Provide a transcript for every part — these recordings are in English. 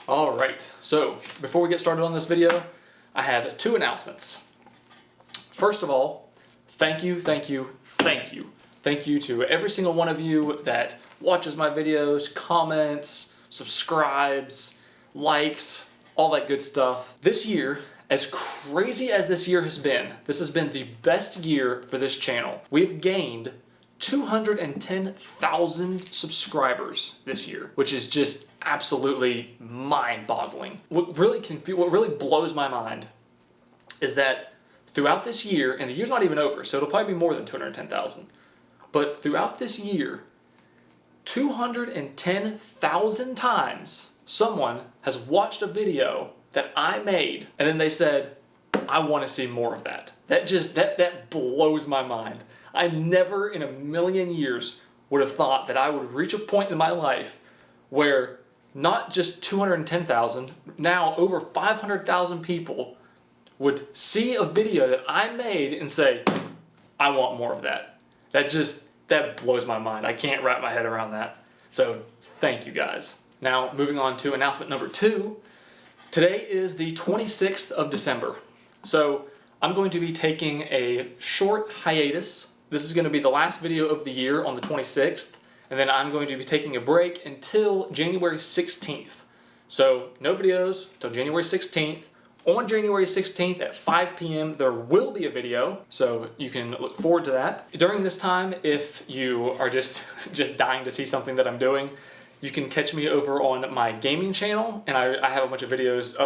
All right, so before we get started on this video, I have two announcements. First of all, thank you to every single one of you that watches my videos, comments, subscribes, likes, all that good stuff. This year, as crazy as this year has been, this has been the best year for this channel. We've gained 210,000 subscribers this year, which is just absolutely mind-boggling. What really blows my mind is that throughout this year, and the year's not even over, so it'll probably be more than 210,000, but throughout this year, 210,000 times someone has watched a video that I made, and then they said, I want to see more of that. That blows my mind. I never in a million years would have thought that I would reach a point in my life where not just 210,000, now over 500,000 people would see a video that I made and say, I want more of that. That blows my mind. I can't wrap my head around that. So thank you guys. Now moving on to announcement number 2. Today is the 26th of December. So I'm going to be taking a short hiatus. This is going to be the last video of the year on the 26th, and then I'm going to be taking a break until January 16th. So no videos until January 16th. On January 16th at 5 p.m. there will be a video, so you can look forward to that. During this time, if you are just dying to see something that I'm doing, you can catch me over on my gaming channel, and I have a bunch of videos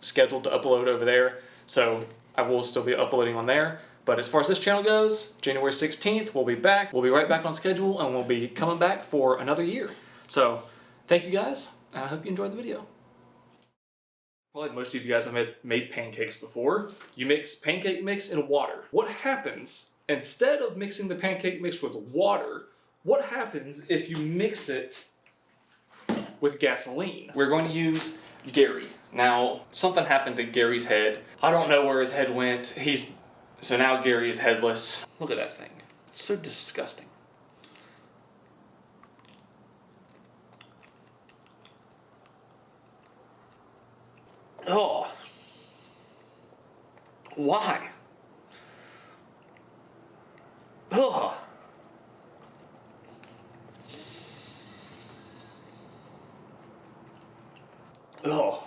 scheduled to upload over there, so I will still be uploading on there. But as far as this channel goes, January 16th, we'll be back. We'll be right back on schedule, and we'll be coming back for another year. So thank you guys, and I hope you enjoyed the video. Probably most of you guys have made pancakes before. You mix pancake mix in water. What happens, instead of mixing the pancake mix with water, what happens if you mix it with gasoline? We're going to use Gary. Now, something happened to Gary's head. I don't know where his head went. So now Gary is headless. Look at that thing. It's so disgusting. Oh. Why? Oh.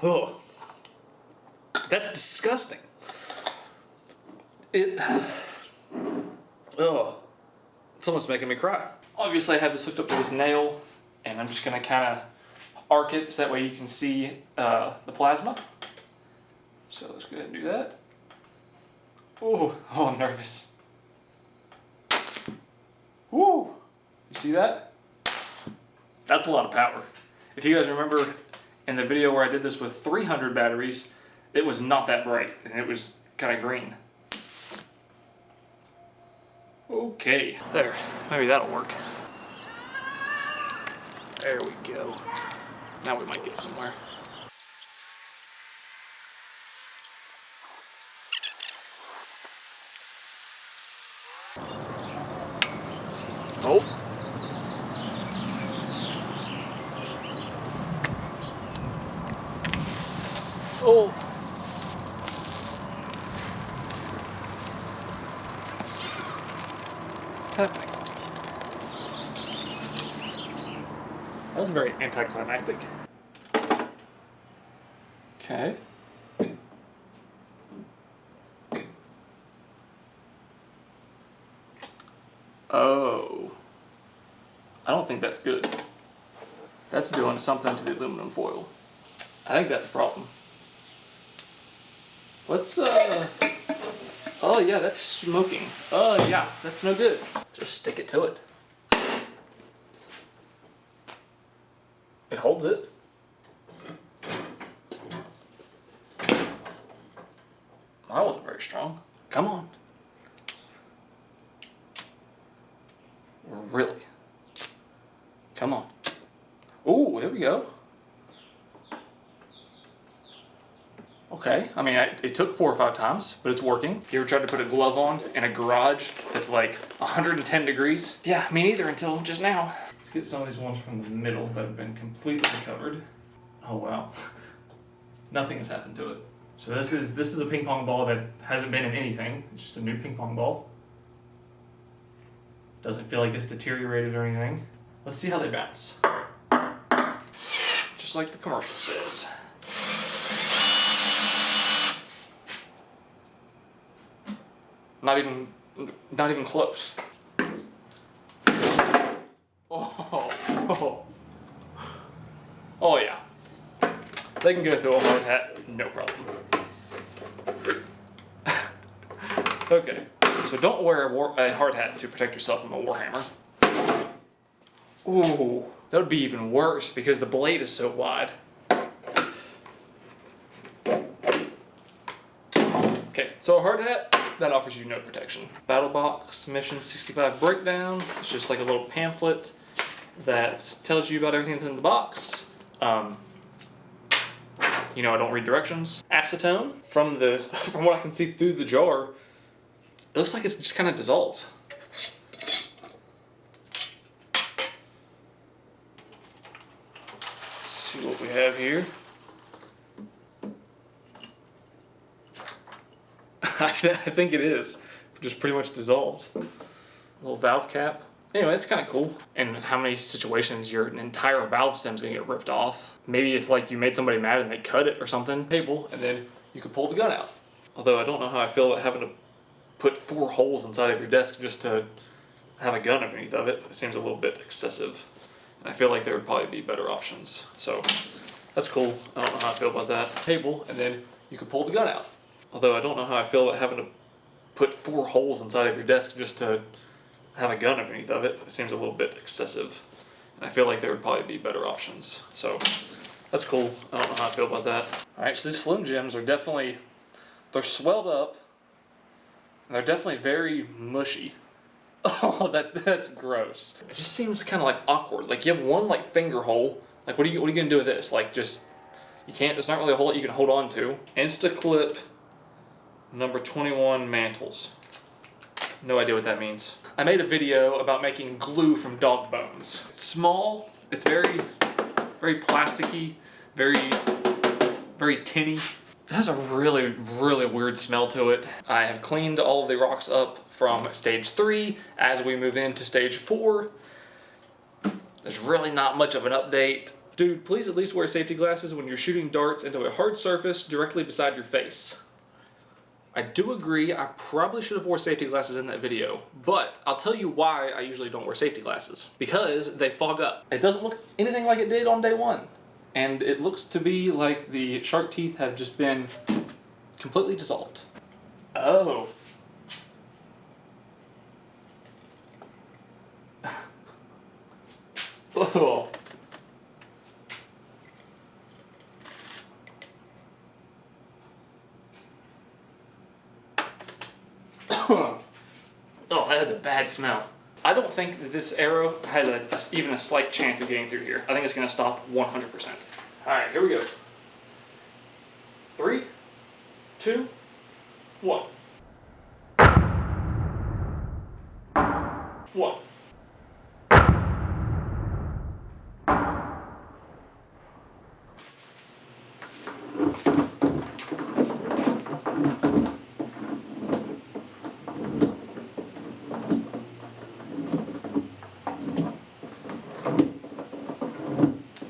Oh. That's disgusting. It's almost making me cry. Obviously I have this hooked up to this nail, and I'm just gonna kind of arc it so that way you can see the plasma. So let's go ahead and do that. Oh, I'm nervous. Woo! You see that? That's a lot of power. If you guys remember in the video where I did this with 300 batteries, it was not that bright, and it was kind of green. Okay, there, maybe that'll work. There we go. Now we might get somewhere. Oh. Oh. What's happening? That was very anticlimactic. Okay. Oh. I don't think that's good. That's doing something to the aluminum foil. I think that's a problem. Let's, oh yeah, that's smoking. Oh yeah, that's no good. Just stick it to it. It holds it. That wasn't very strong. Come on. Really? Come on. Ooh, there we go. Okay, I mean, it took 4 or 5 times, but it's working. You ever tried to put a glove on in a garage that's like 110 degrees? Yeah, me neither until just now. Let's get some of these ones from the middle that have been completely covered. Oh wow. Nothing has happened to it. So this is a ping pong ball that hasn't been in anything. It's just a new ping pong ball. Doesn't feel like it's deteriorated or anything. Let's see how they bounce. Just like the commercial says. Not even close. Oh yeah. They can go through a hard hat, no problem. Okay, so don't wear a hard hat to protect yourself from a warhammer. Ooh, that would be even worse because the blade is so wide. Okay, so a hard hat, that offers you no protection. Battle box, mission 65 breakdown. It's just like a little pamphlet that tells you about everything that's in the box. You know, I don't read directions. Acetone, from what I can see through the jar, it looks like it's just kind of dissolved. Let's see what we have here. I think it is. Just pretty much dissolved. A little valve cap. Anyway, that's kind of cool. And how many situations your entire valve stem's gonna get ripped off. Maybe if like you made somebody mad and they cut it or something. Table, and then you could pull the gun out. Although I don't know how I feel about having to put 4 holes inside of your desk just to have a gun underneath of it. It seems a little bit excessive. And I feel like there would probably be better options. So that's cool. I don't know how I feel about that. Table, and then you could pull the gun out. Although I don't know how I feel about having to put 4 holes inside of your desk just to have a gun underneath of it. It seems a little bit excessive. And I feel like there would probably be better options. So that's cool. I don't know how I feel about that. Alright, so these Slim Jims are definitely, they're swelled up. And they're definitely very mushy. Oh, that's gross. It just seems kind of like awkward. Like you have one like finger hole. Like what are you gonna do with this? Like just, you can't, there's not really a hole that you can hold on to. Instaclip number 21 mantles. No idea what that means. I made a video about making glue from dog bones. It's small, it's very plasticky, very tinny. It has a really weird smell to it. I have cleaned all of the rocks up from stage 3 as we move into stage 4. There's really not much of an update. Dude, please at least wear safety glasses when you're shooting darts into a hard surface directly beside your face. I do agree, I probably should have wore safety glasses in that video, but I'll tell you why I usually don't wear safety glasses. Because they fog up. It doesn't look anything like it did on day 1. And it looks to be like the shark teeth have just been completely dissolved. Oh. Oh. Oh, that has a bad smell. I don't think that this arrow has even a slight chance of getting through here. I think it's going to stop 100%. Alright, here we go. 3, 2, 1. 1.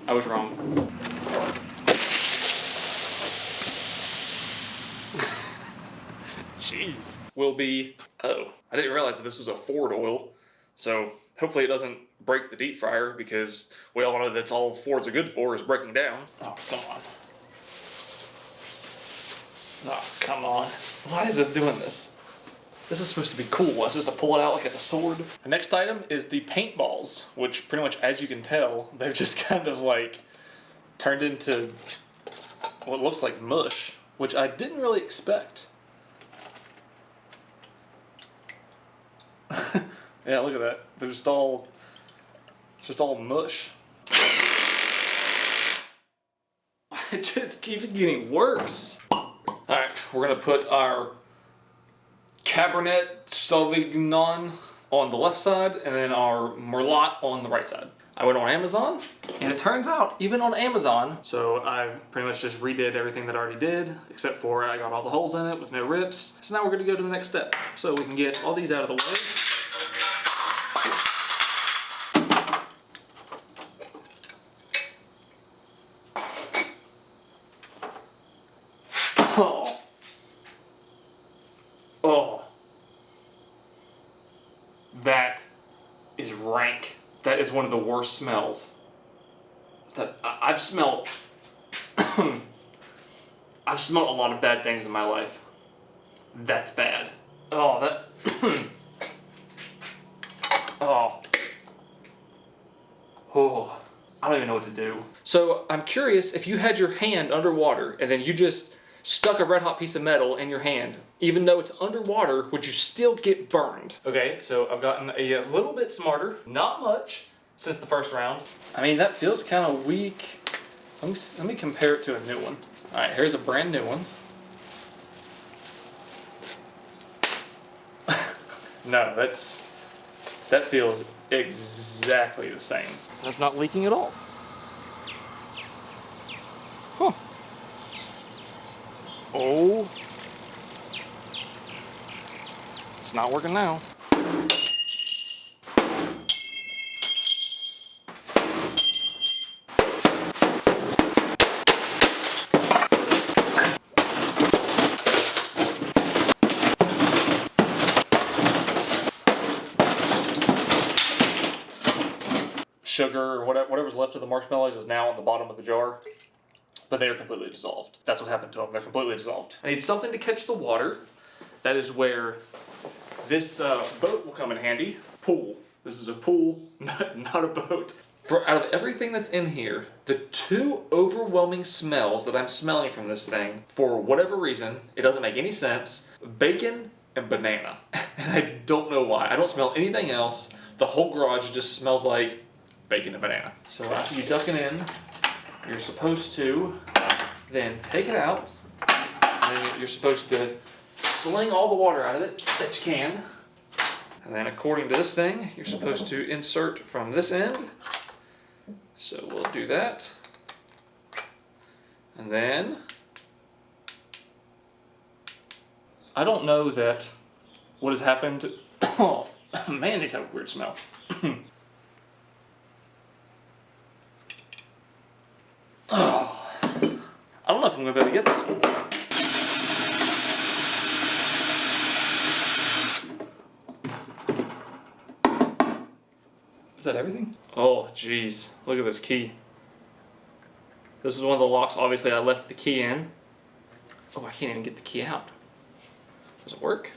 I was wrong. Jeez. Will be, oh, I didn't realize that this was a Ford oil. So hopefully it doesn't break the deep fryer because we all know that's all Fords are good for is breaking down. Oh, come on. Oh, come on. Why is this doing this? This is supposed to be cool. I'm supposed to pull it out like it's a sword. The next item is the paintballs, which pretty much, as you can tell, they've just kind of like turned into what looks like mush, which I didn't really expect. Yeah, look at that. They're just all, it's just all mush. It just keeps getting worse. Alright, we're gonna put our Cabernet Sauvignon on the left side and then our Merlot on the right side. I went on Amazon, and it turns out, even on Amazon, so I pretty much just redid everything that I already did, except for I got all the holes in it with no rips. So now we're gonna go to the next step. So we can get all these out of the way. Oh. Oh. That is rank. That is one of the worst smells that I've smelled. I've smelled a lot of bad things in my life. That's bad. Oh, that. Oh. Oh. I don't even know what to do. So I'm curious, if you had your hand underwater and then you just stuck a red hot piece of metal in your hand, even though it's underwater, would you still get burned? Okay, so I've gotten a little bit smarter. Not much since the first round. I mean, that feels kind of weak. Let me compare it to a new one. All right, here's a brand new one. No, that feels exactly the same. That's not leaking at all. Huh. Oh. It's not working now. Sugar or whatever's left of the marshmallows is now on the bottom of the jar, but they are completely dissolved. That's what happened to them. They're completely dissolved. I need something to catch the water. That is where this boat will come in handy. Pool. This is a pool, not a boat. For out of everything that's in here, the two overwhelming smells that I'm smelling from this thing, for whatever reason, it doesn't make any sense, bacon and banana. And I don't know why. I don't smell anything else. The whole garage just smells like bacon and banana. So after you duck it in, you're supposed to then take it out, and then you're supposed to sling all the water out of it that you can. And then according to this thing, you're supposed to insert from this end. So we'll do that. And then, I don't know that what has happened. Oh man, these have a weird smell. Oh, I don't know if I'm gonna be able to get this one. Is that everything? Oh, jeez. Look at this key. This is one of the locks, obviously, I left the key in. Oh, I can't even get the key out. Does it work?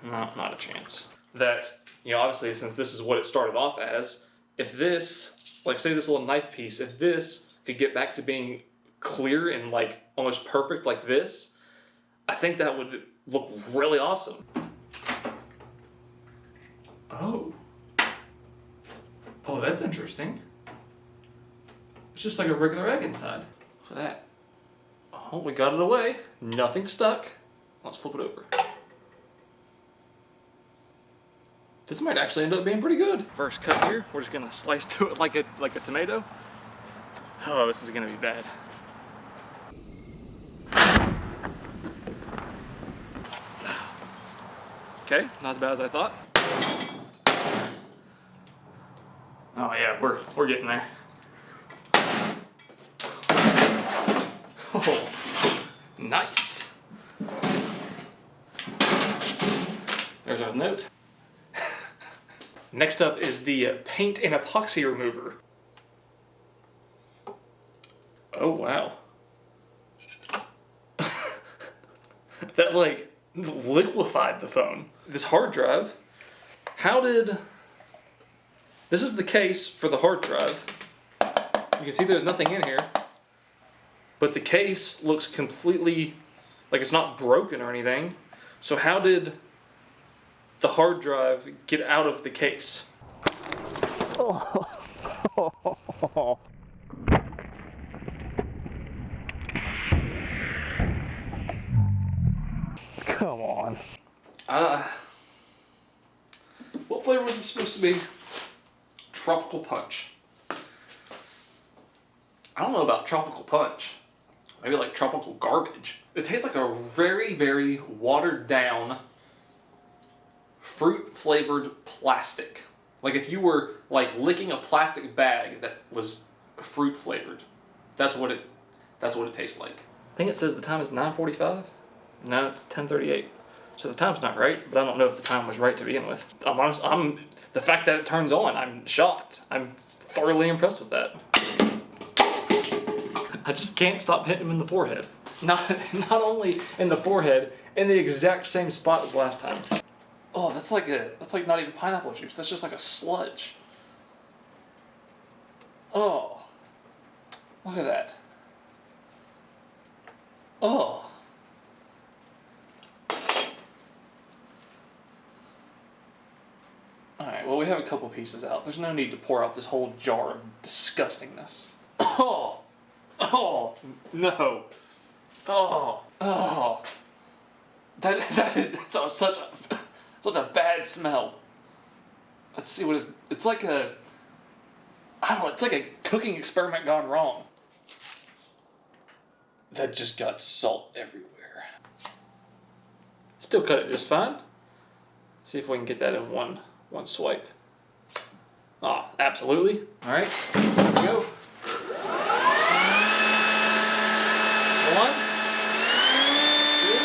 No, not a chance. That, obviously, since this is what it started off as, if this, like say this little knife piece, if this could get back to being clear and like almost perfect like this, I think that would look really awesome. Oh. Oh, that's interesting. It's just like a regular egg inside. Look at that. Oh, we got it away. Nothing stuck. Let's flip it over. This might actually end up being pretty good. First cut here, we're just gonna slice through it like a tomato. Oh, this is gonna be bad. Okay, not as bad as I thought. Oh yeah, we're getting there. Oh, nice. There's our note. Next up is the paint and epoxy remover. Oh wow. That like liquefied the phone. This hard drive, this is the case for the hard drive. You can see there's nothing in here, but the case looks completely, like it's not broken or anything. So how did the hard drive get out of the case? Oh. Come on. is supposed to be tropical punch. I don't know about tropical punch. Maybe like tropical garbage. It tastes like a very, very watered down fruit flavored plastic. Like if you were like licking a plastic bag that was fruit flavored. That's what it tastes like. I think it says the time is 9:45. No, it's 10:38. So the time's not right, but I don't know if the time was right to begin with. The fact that it turns on, I'm shocked. I'm thoroughly impressed with that. I just can't stop hitting him in the forehead. Not only in the forehead, in the exact same spot as last time. Oh, that's like not even pineapple juice. That's just like a sludge. Oh, look at that. Oh. Alright, well we have a couple pieces out. There's no need to pour out this whole jar of disgustingness. Oh! Oh! No! Oh! Oh! That's such a bad smell. Let's see what it's like a... I don't know, it's like a cooking experiment gone wrong. That just got salt everywhere. Still cut it just fine. See if we can get that in one swipe. Ah, absolutely. All right, here we go. One, two.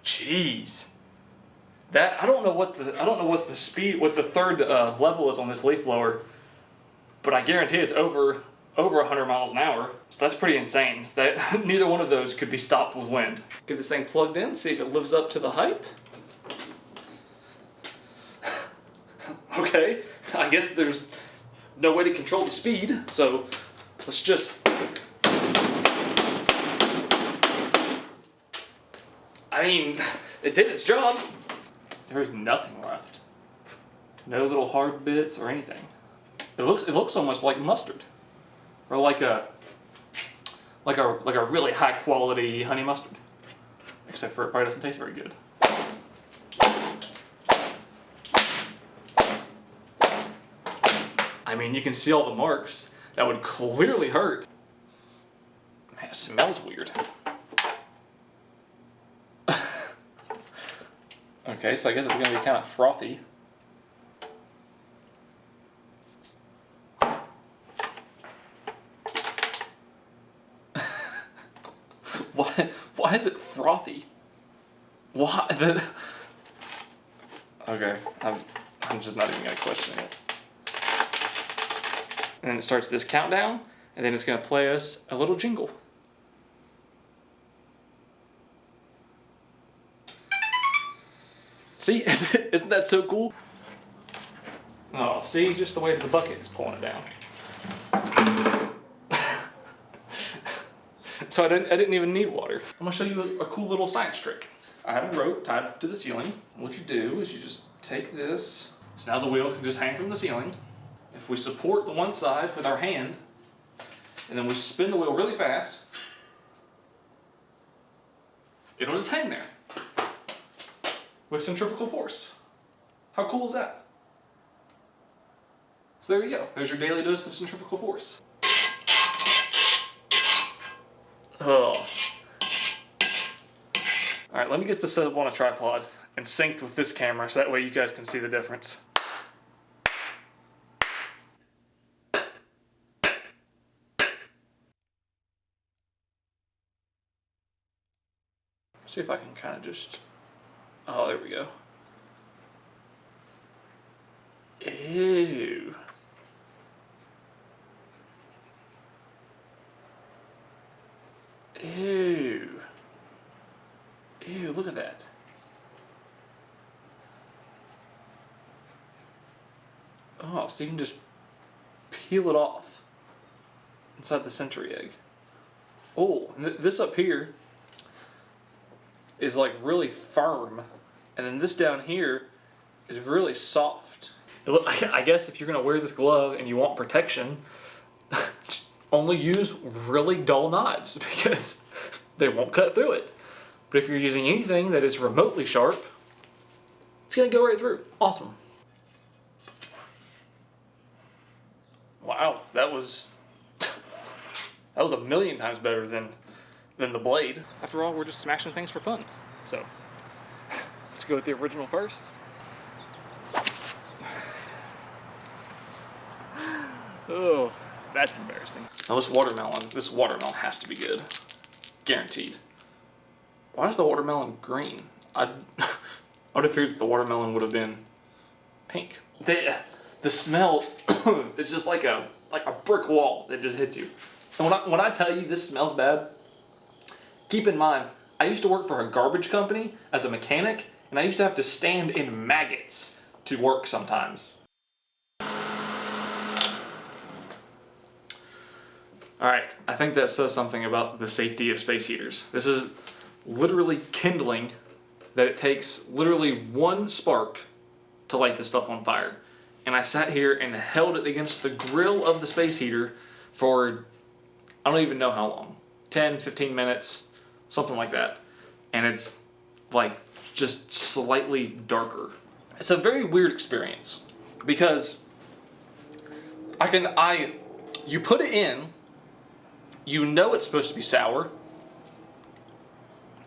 Jeez. That I don't know what the speed, what the third level is on this leaf blower, but I guarantee it's over 100 miles an hour. So that's pretty insane. That neither one of those could be stopped with wind. Get this thing plugged in, see if it lives up to the hype. Okay, I guess there's no way to control the speed, so let's just. I mean, it did its job. There is nothing left. No little hard bits or anything. It looks almost like mustard, or like a really high quality honey mustard. Except for it probably doesn't taste very good. I mean, you can see all the marks. That would clearly hurt. Man, it smells weird. Okay, so I guess it's going to be kind of frothy. Why is it frothy? Why? Okay, I'm just not even going to question it. And then it starts this countdown, and then it's going to play us a little jingle. See, isn't that so cool? Oh, see, just the way the bucket is pulling it down. So I didn't even need water. I'm gonna show you a cool little science trick. I have a rope tied to the ceiling. What you do is you just take this. So now the wheel can just hang from the ceiling. If we support the one side with our hand, and then we spin the wheel really fast, it'll just hang there. With centrifugal force. How cool is that? So there you go. There's your daily dose of centrifugal force. Oh. Alright, let me get this set up on a tripod and synced with this camera so that way you guys can see the difference. See if I can kind of just... Oh, there we go. Ew. Ew. Ew, look at that. Oh, so you can just peel it off inside the century egg. Oh, and this up here is like really firm And then this down here is really soft. I guess if you're gonna wear this glove and you want protection, only use really dull knives because they won't cut through it. But if you're using anything that is remotely sharp, it's gonna go right through. Awesome. Wow, that was a million times better than the blade. After all, we're just smashing things for fun. So let's go with the original first. Oh, that's embarrassing. Now this watermelon has to be good. Guaranteed. Why is the watermelon green? I would have figured that the watermelon would have been pink. The smell is just like a brick wall that just hits you. And when I tell you this smells bad, keep in mind, I used to work for a garbage company as a mechanic, and I used to have to stand in maggots to work sometimes. Alright, I think that says something about the safety of space heaters. This is literally kindling that it takes literally one spark to light this stuff on fire. And I sat here and held it against the grill of the space heater for, I don't even know how long, 10, 15 minutes, something like that. And it's like just slightly darker. It's a very weird experience because you put it in, you know it's supposed to be sour.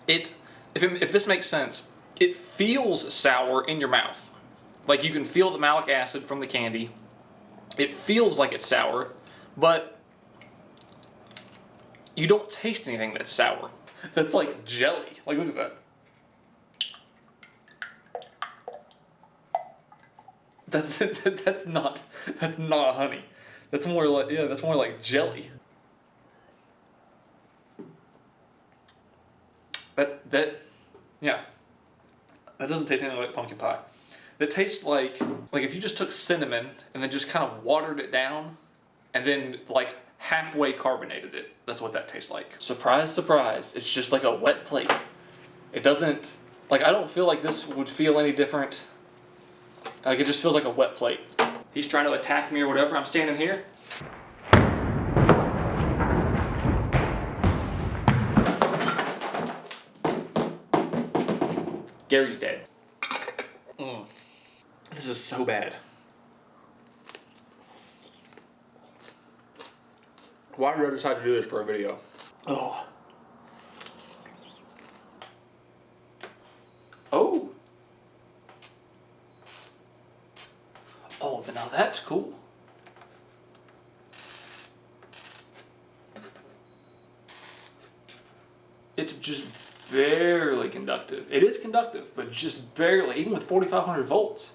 If this makes sense, it feels sour in your mouth. Like you can feel the malic acid from the candy. It feels like it's sour, but you don't taste anything that's sour. That's like jelly. Like look at that. That's not honey. That's more like jelly. That doesn't taste anything like pumpkin pie. That tastes like if you just took cinnamon and then just kind of watered it down and then like halfway carbonated it. That's what that tastes like. Surprise, surprise. It's just like a wet plate. It doesn't, I don't feel like this would feel any different. Like it just feels like a wet plate. He's trying to attack me or whatever. I'm standing here. Gary's dead. This is so bad. Why did I decide to do this for a video? Oh. Oh. Oh, now that's cool. It's just barely conductive. It is conductive, but just barely, even with 4,500 volts.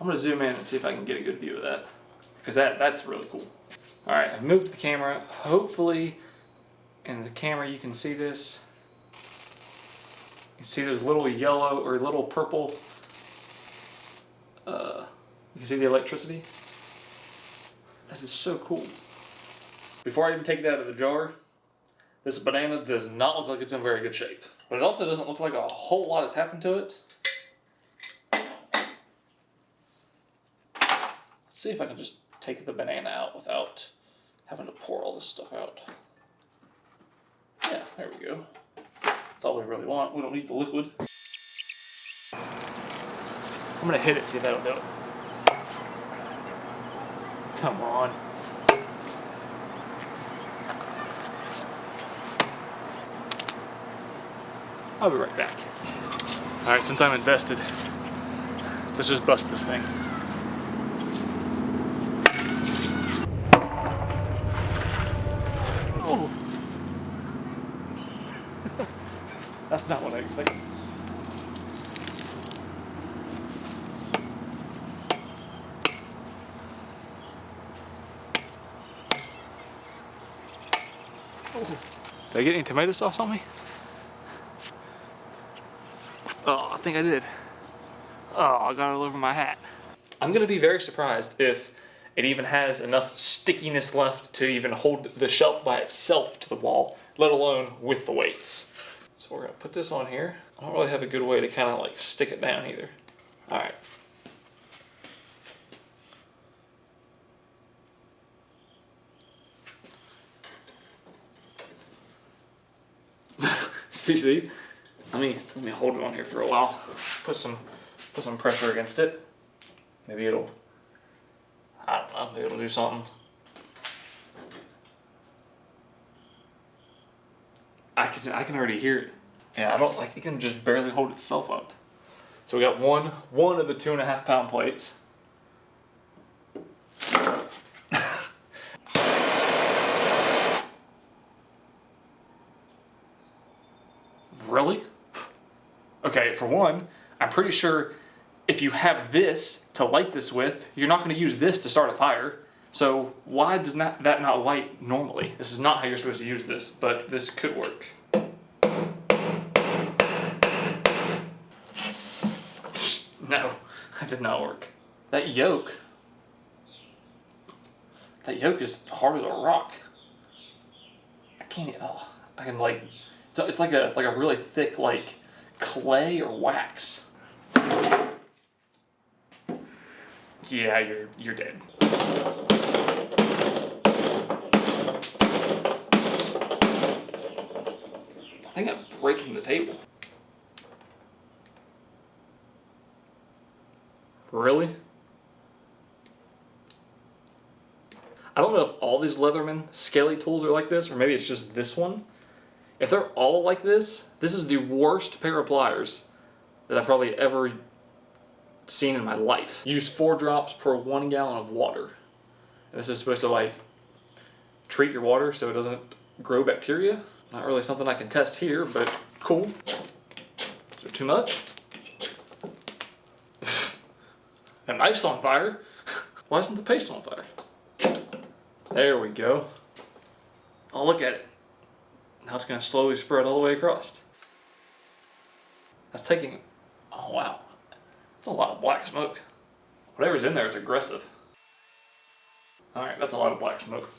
I'm gonna zoom in and see if I can get a good view of that, because that's really cool. All right, I've moved the camera. Hopefully, in the camera you can see this. You see there's little yellow or little purple. You can see the electricity. That is so cool. Before I even take it out of the jar, this banana does not look like it's in very good shape. But it also doesn't look like a whole lot has happened to it. Let's see if I can just take the banana out without having to pour all this stuff out. Yeah, there we go. That's all we really want. We don't need the liquid. I'm gonna hit it, see if that'll do it. Come on. I'll be right back. All right, since I'm invested, let's just bust this thing. Oh. That's not what I expected. Oh. Did I get any tomato sauce on me? Oh, I think I did. Oh, I got it all over my hat. I'm gonna be very surprised if it even has enough stickiness left to even hold the shelf by itself to the wall, let alone with the weights. So we're gonna put this on here. I don't really have a good way to kind of like stick it down either. All right. See? Let me hold it on here for a while. Put some pressure against it. Maybe it'll, I don't know, maybe it'll do something. I can already hear it. Yeah, I don't like, it can just barely hold itself up. So we got one of the 2.5 pound plates. Really? Okay, for one, I'm pretty sure if you have this to light this with, you're not going to use this to start a fire. So why does that not light normally? This is not how you're supposed to use this, but this could work. No, that did not work. That yolk is hard as a rock. I can't, oh, I can like, it's like a really thick like clay or wax. Yeah, you're dead. I think I'm breaking the table. Really? I don't know if all these Leatherman scaly tools are like this, or maybe it's just this one. If they're all like this is the worst pair of pliers that I've probably ever seen in my life. Use 4 drops per 1 gallon of water. And this is supposed to like treat your water so it doesn't grow bacteria. Not really something I can test here, but cool. Is it too much? The knife's on fire. Why isn't the paste on fire? There we go. Oh, look at it. Now it's going to slowly spread all the way across. That's taking, oh wow. That's a lot of black smoke. Whatever's in there is aggressive. All right, that's a lot of black smoke.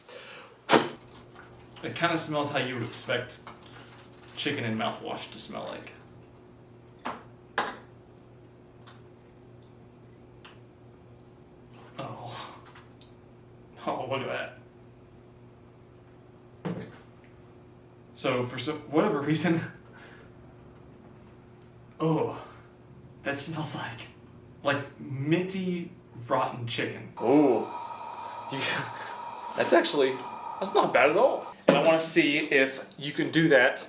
It kind of smells how you would expect chicken and mouthwash to smell like. Oh, look at that. So for whatever reason, oh, that smells like minty rotten chicken. Oh, that's not bad at all. And I want to see if you can do that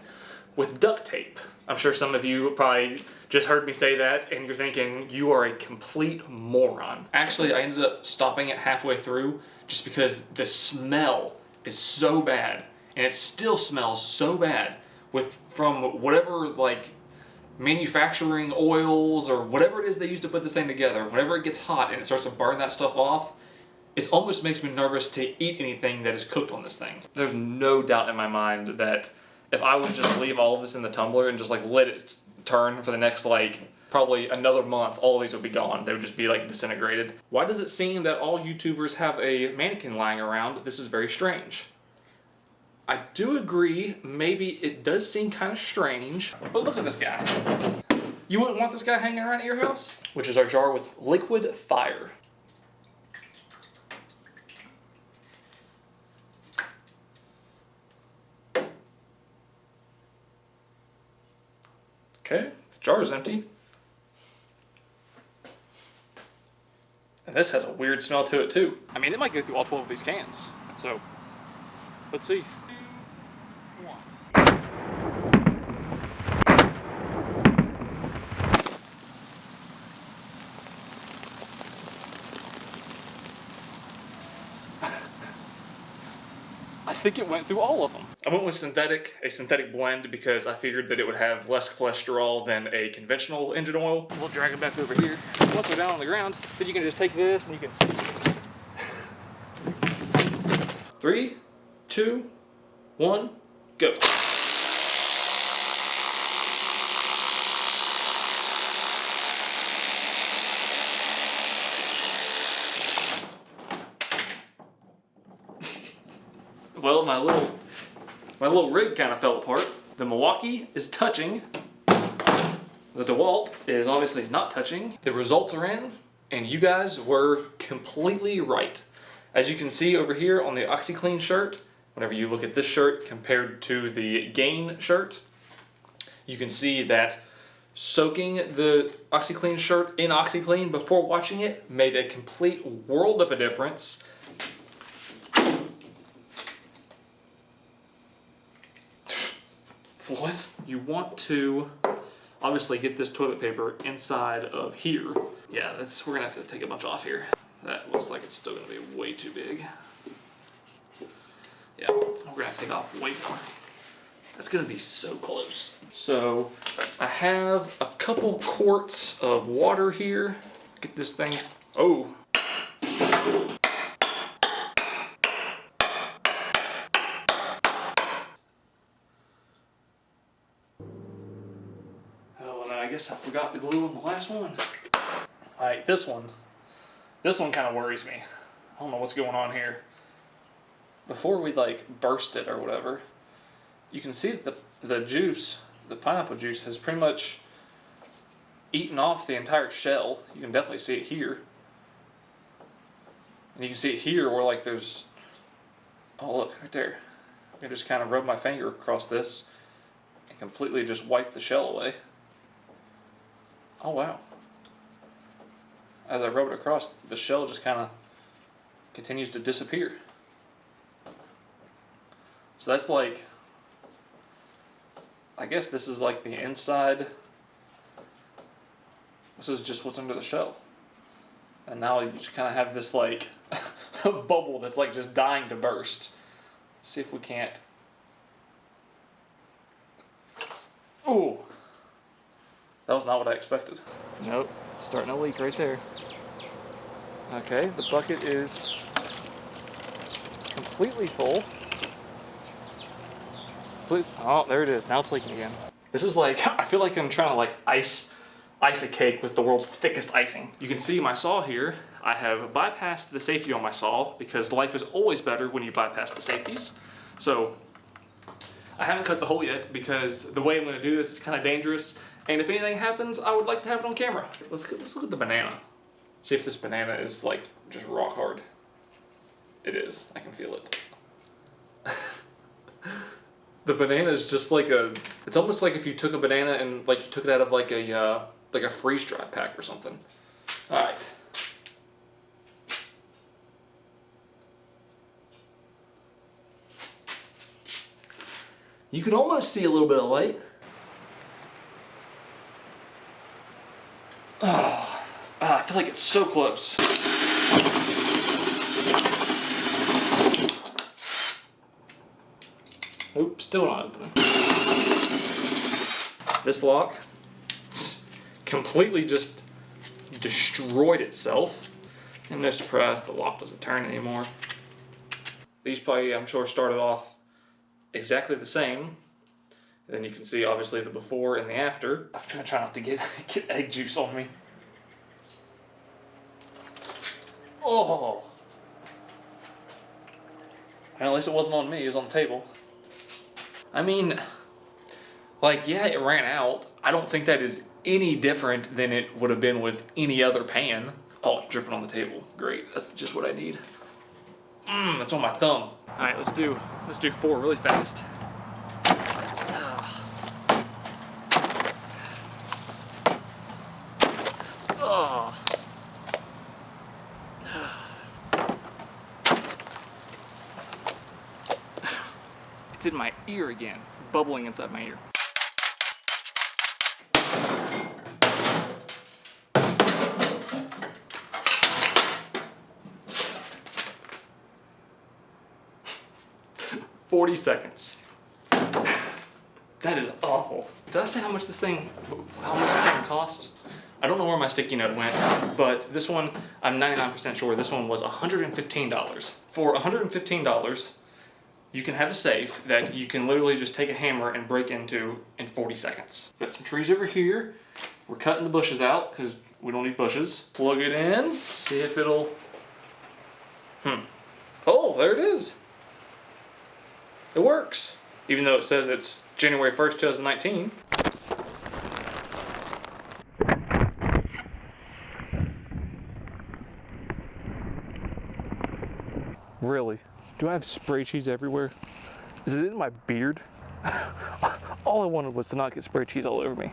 with duct tape. I'm sure some of you probably just heard me say that and you're thinking you are a complete moron. Actually, I ended up stopping it halfway through just because the smell is so bad, and it still smells so bad from whatever like manufacturing oils or whatever it is they use to put this thing together. Whenever it gets hot and it starts to burn that stuff off, it almost makes me nervous to eat anything that is cooked on this thing. There's no doubt in my mind that if I would just leave all of this in the tumbler and just like let it turn for the next like probably another month, all of these would be gone. They would just be like disintegrated. Why does it seem that all YouTubers have a mannequin lying around? This is very strange. I do agree, maybe it does seem kind of strange, but look at this guy. You wouldn't want this guy hanging around at your house? Which is our jar with liquid fire. Okay, the jar is empty. And this has a weird smell to it too. I mean, it might go through all 12 of these cans. So, let's see. I think it went through all of them. I went with a synthetic blend, because I figured that it would have less cholesterol than a conventional engine oil. We'll drag it back over here. Once we're down on the ground, then you can just take this and you can... 3, 2, 1, go. Well, my little rig kind of fell apart. The Milwaukee is touching. The DeWalt is obviously not touching. The results are in, and you guys were completely right. As you can see over here on the OxiClean shirt, whenever you look at this shirt compared to the Gain shirt, you can see that soaking the OxiClean shirt in OxiClean before washing it made a complete world of a difference. What? You want to obviously get this toilet paper inside of here. Yeah, we're gonna have to take a bunch off here. That looks like it's still gonna be way too big. Yeah, we're gonna have to take off way more. That's gonna be so close. So I have a couple quarts of water here. Get this thing, oh. I guess I forgot the glue on the last one. Alright, this one kind of worries me. I don't know what's going on here. Before we like burst it or whatever, you can see that the juice, the pineapple juice, has pretty much eaten off the entire shell. You can definitely see it here. And you can see it here where like there's, oh look, right there. I can just kind of rub my finger across this and completely just wipe the shell away. Oh wow. As I rub it across, the shell just kind of continues to disappear. So that's like, I guess this is like the inside. This is just what's under the shell. And now you just kind of have this like bubble that's like just dying to burst. Let's see if we can't. Ooh. That was not what I expected. Nope, starting to leak right there. Okay, the bucket is completely full. Oh, there it is. Now it's leaking again. This is like, I feel like I'm trying to like ice a cake with the world's thickest icing. You can see my saw here. I have bypassed the safety on my saw because life is always better when you bypass the safeties. So I haven't cut the hole yet because the way I'm going to do this is kind of dangerous. And if anything happens, I would like to have it on camera. Let's look at the banana. See if this banana is like just rock hard. It is. I can feel it. The banana is just like it's almost like if you took a banana and like you took it out of like a freeze dry pack or something. All right. You can almost see a little bit of light. Oh, I feel like it's so close. Oops, still not opening. This lock completely just destroyed itself. And no surprise, the lock doesn't turn anymore. These probably, I'm sure, started off exactly the same. Then you can see obviously the before and the after. I'm gonna try not to get egg juice on me. Oh! Well, at least it wasn't on me, it was on the table. I mean, like, yeah, it ran out. I don't think that is any different than it would have been with any other pan. Oh, it's dripping on the table. Great, that's just what I need. That's on my thumb. All right, let's do 4 really fast. It's in my ear again, bubbling inside my ear. "40 seconds. That is awful. Did I say how much this thing cost? I don't know where my sticky note went, but this one, I'm 99% sure this one was $115. For $115, you can have a safe that you can literally just take a hammer and break into in 40 seconds. Got some trees over here. We're cutting the bushes out because we don't need bushes. Plug it in, see if it'll, Oh, there it is. It works. even though it says it's January 1st, 2019. Really? Do I have spray cheese everywhere? Is it in my beard? All I wanted was to not get spray cheese all over me.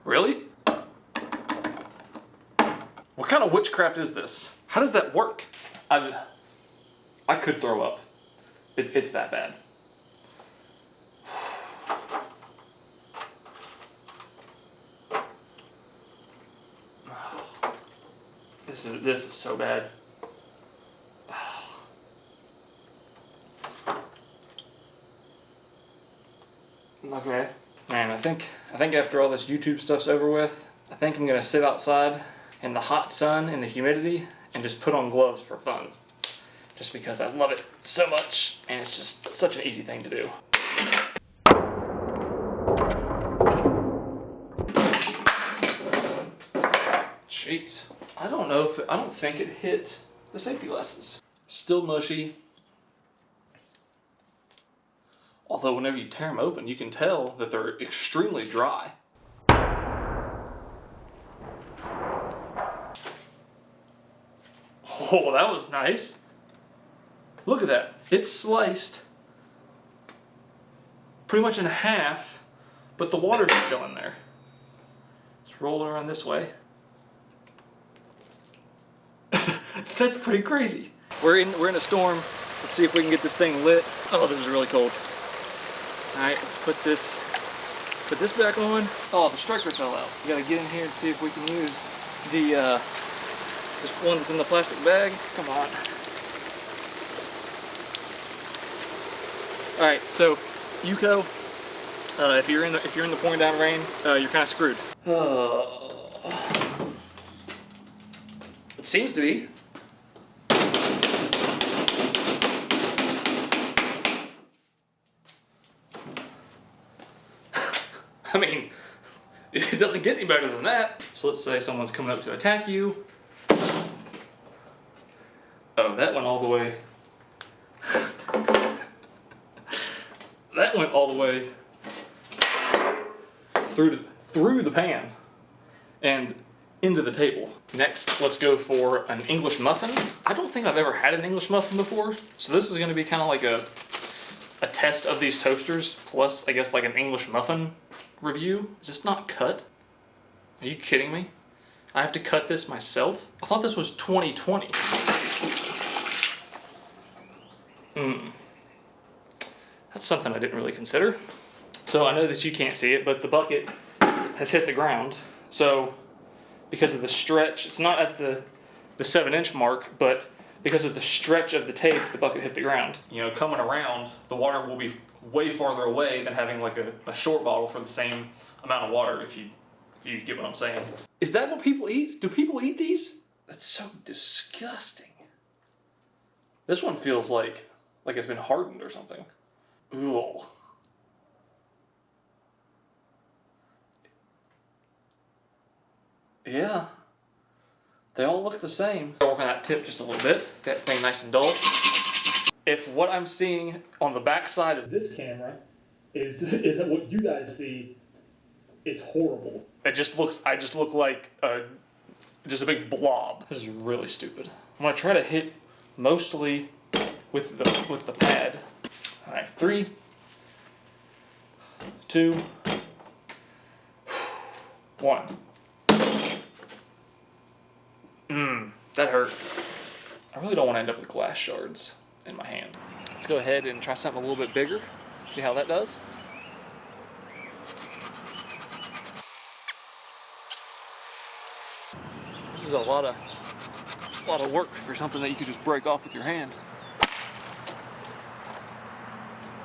Really? What kind of witchcraft is this? How does that work? I could throw up. It's that bad. This is so bad. Okay. Man, I think after all this YouTube stuff's over with, I think I'm gonna sit outside in the hot sun and the humidity and just put on gloves for fun. Just because I love it so much and it's just such an easy thing to do. Jeez. I don't think it hit the safety glasses. Still mushy. Although whenever you tear them open, you can tell that they're extremely dry. Oh, that was nice. Look at that. It's sliced pretty much in half, but the water's still in there. Let's roll it around this way. That's pretty crazy. We're in a storm. Let's see if we can get this thing lit. Oh, this is really cold. All right, let's put this back on. Oh, the striker fell out. We gotta get in here and see if we can use the this one that's in the plastic bag. Come on. All right, so Yuko, if you're in the pouring down rain, you're kind of screwed. It seems to be. I mean, it doesn't get any better than that. So let's say someone's coming up to attack you. Oh, that went all the way. That went all the way through the pan and into the table. Next, let's go for an English muffin. I don't think I've ever had an English muffin before, so this is going to be kind of like a test of these toasters, plus I guess like an English muffin review. Is this not cut? Are you kidding me? I have to cut this myself? I thought this was 2020. That's something I didn't really consider. So I know that you can't see it, but the bucket has hit the ground. So because of the stretch, it's not at the 7-inch mark, but because of the stretch of the tape, the bucket hit the ground. You know, coming around, the water will be way farther away than having like a short bottle for the same amount of water, if you get what I'm saying. Is that what people eat? Do people eat these? That's so disgusting. This one feels like it's been hardened or something. Ooh. Yeah. They all look the same. I'll work on that tip just a little bit. Get that thing nice and dull. If what I'm seeing on the back side of this camera is that what you guys see, it's horrible. I just look like just a big blob. This is really stupid. I'm gonna try to hit mostly with the pad. All right, 3, 2, 1. That hurt. I really don't want to end up with glass shards in my hand. Let's go ahead and try something a little bit bigger. See how that does. This is a lot of work for something that you could just break off with your hand.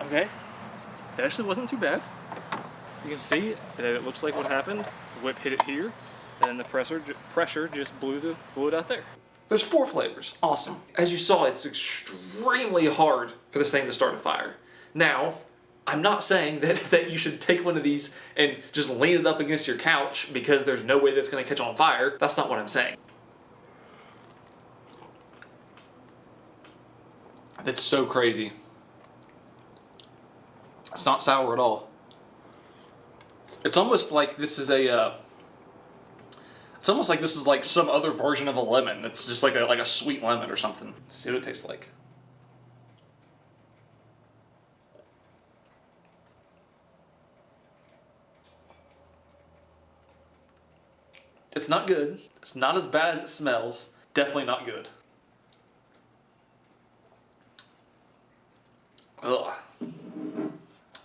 Okay, that actually wasn't too bad. You can see that it looks like what happened. The whip hit it here, and then the pressure just blew it out there. There's 4 flavors. Awesome. As you saw, it's extremely hard for this thing to start a fire. Now, I'm not saying that you should take one of these and just lean it up against your couch because there's no way that's going to catch on fire. That's not what I'm saying. It's so crazy. It's not sour at all. It's almost like this is a. It's almost like this is like some other version of a lemon. It's just like a sweet lemon or something. Let's see what it tastes like. It's not good. It's not as bad as it smells. Definitely not good. Ugh.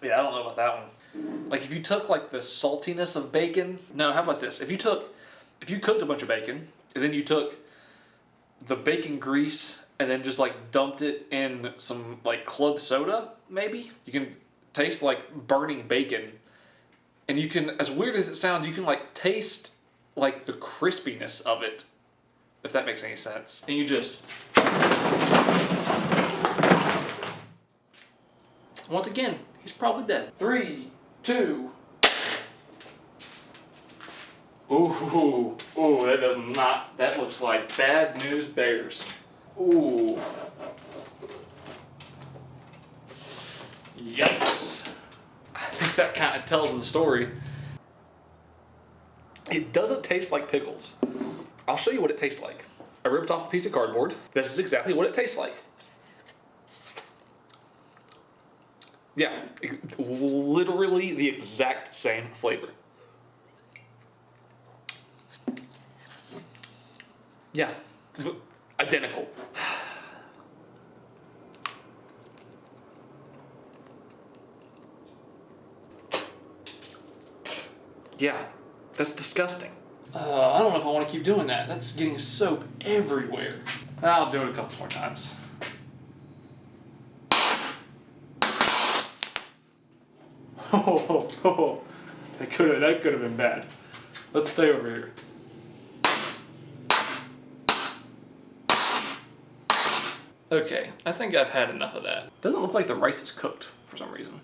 Yeah, I don't know about that one. Like if you took like the saltiness of bacon. No, how about this? If you cooked a bunch of bacon and then you took the bacon grease and then just like dumped it in some like club soda, maybe you can taste like burning bacon. And you can, as weird as it sounds, you can like taste like the crispiness of it, if that makes any sense. And you just, once again, he's probably dead. 3, 2. Ooh, that does not, that looks like bad news bears. Ooh. Yikes. I think that kind of tells the story. It doesn't taste like pickles. I'll show you what it tastes like. I ripped off a piece of cardboard. This is exactly what it tastes like. Yeah, literally the exact same flavor. Yeah, identical. Yeah, that's disgusting. I don't know if I want to keep doing that. That's getting soap everywhere. I'll do it a couple more times. Oh, that could have been bad. Let's stay over here. Okay, I think I've had enough of that. Doesn't look like the rice is cooked for some reason.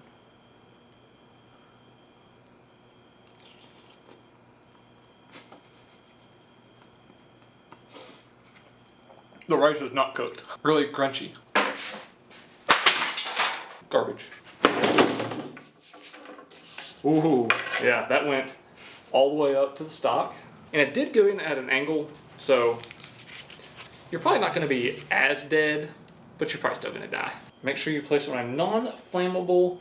The rice is not cooked. Really crunchy. Garbage. Ooh, yeah, that went all the way up to the stock. And it did go in at an angle, so you're probably not gonna be as dead, but you're probably still gonna die. Make sure you place it on a non-flammable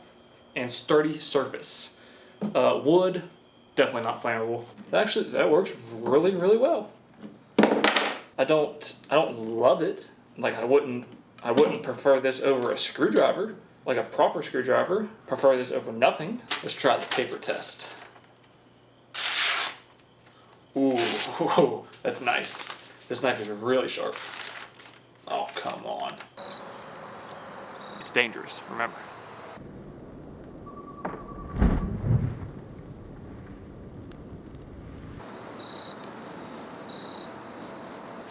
and sturdy surface. Wood, definitely not flammable. That works really, really well. I don't love it. Like I wouldn't prefer this over a screwdriver, like a proper screwdriver. Prefer this over nothing. Let's try the paper test. Ooh, that's nice. This knife is really sharp. Oh, come on. It's dangerous, remember.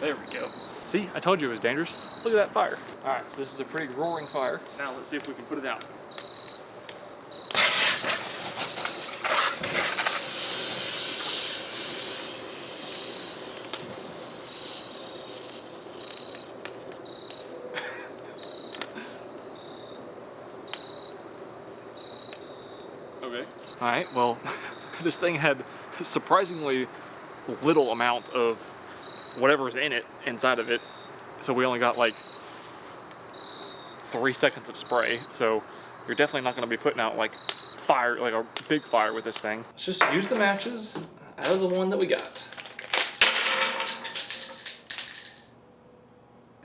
There we go. See, I told you it was dangerous. Look at that fire. All right, so this is a pretty roaring fire. So now let's see if we can put it out. Okay. All right, well, this thing had surprisingly little amount of whatever's in it inside of it, so we only got like 3 seconds of spray. So you're definitely not going to be putting out like fire, like a big fire with this thing. Let's just use the matches out of the one that we got.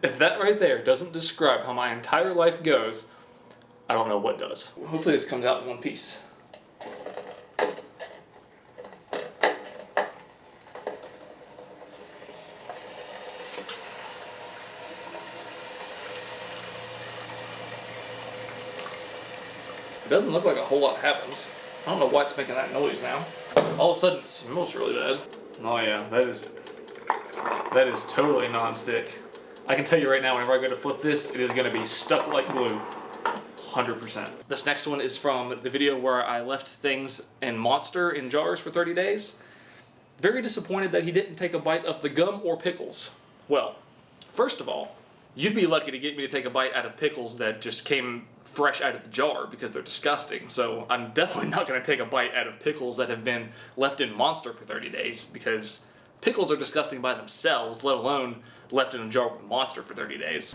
If that right there doesn't describe how my entire life goes, I don't know what does. Hopefully this comes out in one piece. It doesn't look like a whole lot happened. I don't know why it's making that noise now. All of a sudden it smells really bad. Oh yeah, that is totally non-stick. I can tell you right now, whenever I go to flip this, it is gonna be stuck like glue. 100%. This next one is from the video where I left things in Monster in jars for 30 days. Very disappointed that he didn't take a bite of the gum or pickles. Well, first of all, You'd be lucky to get me to take a bite out of pickles that just came fresh out of the jar because they're disgusting. So I'm definitely not going to take a bite out of pickles that have been left in Monster for 30 days because pickles are disgusting by themselves, let alone left in a jar with Monster for 30 days.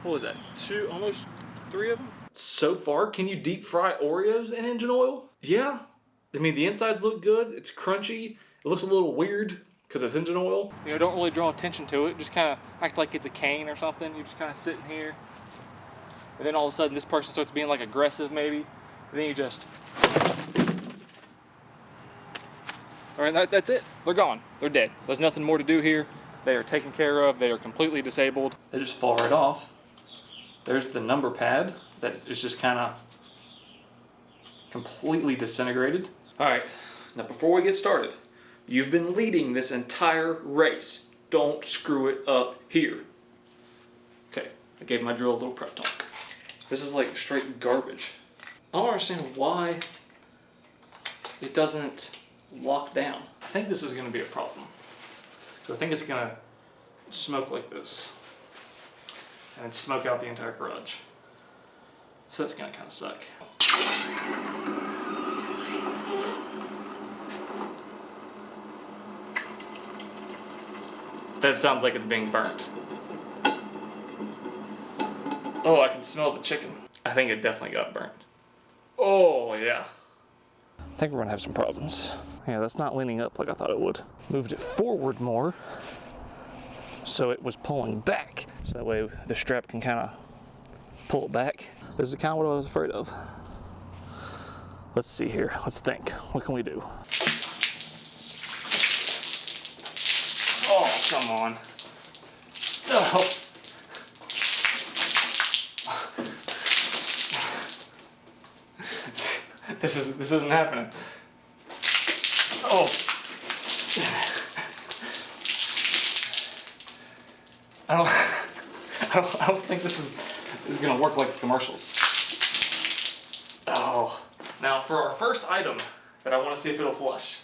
What was that? Almost 3 of them? So far, can you deep fry Oreos in engine oil? Yeah. I mean, the insides look good. It's crunchy. It looks a little weird because it's engine oil. You know, don't really draw attention to it. Just kind of act like it's a cane or something. You're just kind of sitting here. And then all of a sudden, this person starts being like aggressive maybe. And then you just... All right, that's it. They're gone. They're dead. There's nothing more to do here. They are taken care of. They are completely disabled. They just fall right off. There's the number pad that is just kind of completely disintegrated. All right, now before we get started, you've been leading this entire race. Don't screw it up here. Okay, I gave my drill a little prep talk. This is like straight garbage. I don't understand why it doesn't lock down. I think this is gonna be a problem. So I think it's gonna smoke like this. And smoke out the entire garage. So that's gonna kind of suck. That sounds like it's being burnt. Oh, I can smell the chicken. I think it definitely got burnt. Oh, yeah. I think we're gonna have some problems. Yeah, that's not leaning up like I thought it would. Moved it forward more, so it was pulling back. So that way the strap can kind of pull it back. This is kind of what I was afraid of. Let's see here, let's think. What can we do? Oh, come on. Oh. This isn't happening. Oh. I don't think this is gonna work like the commercials. Oh. Now for our first item that I want to see if it'll flush,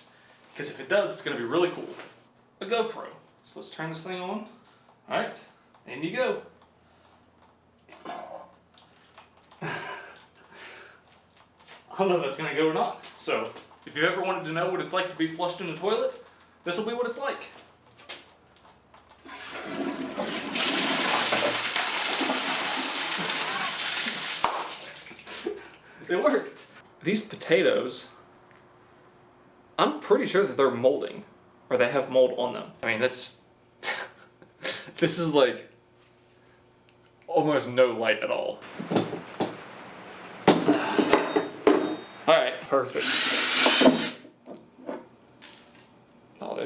because if it does, it's gonna be really cool. A GoPro. So let's turn this thing on. All right, in you go. I don't know if that's gonna go or not. So if you've ever wanted to know what it's like to be flushed in a toilet, this will be what it's like. It worked. These potatoes, I'm pretty sure that they're molding, or they have mold on them. I mean, that's, this is like almost no light at all. All right, perfect. Oh,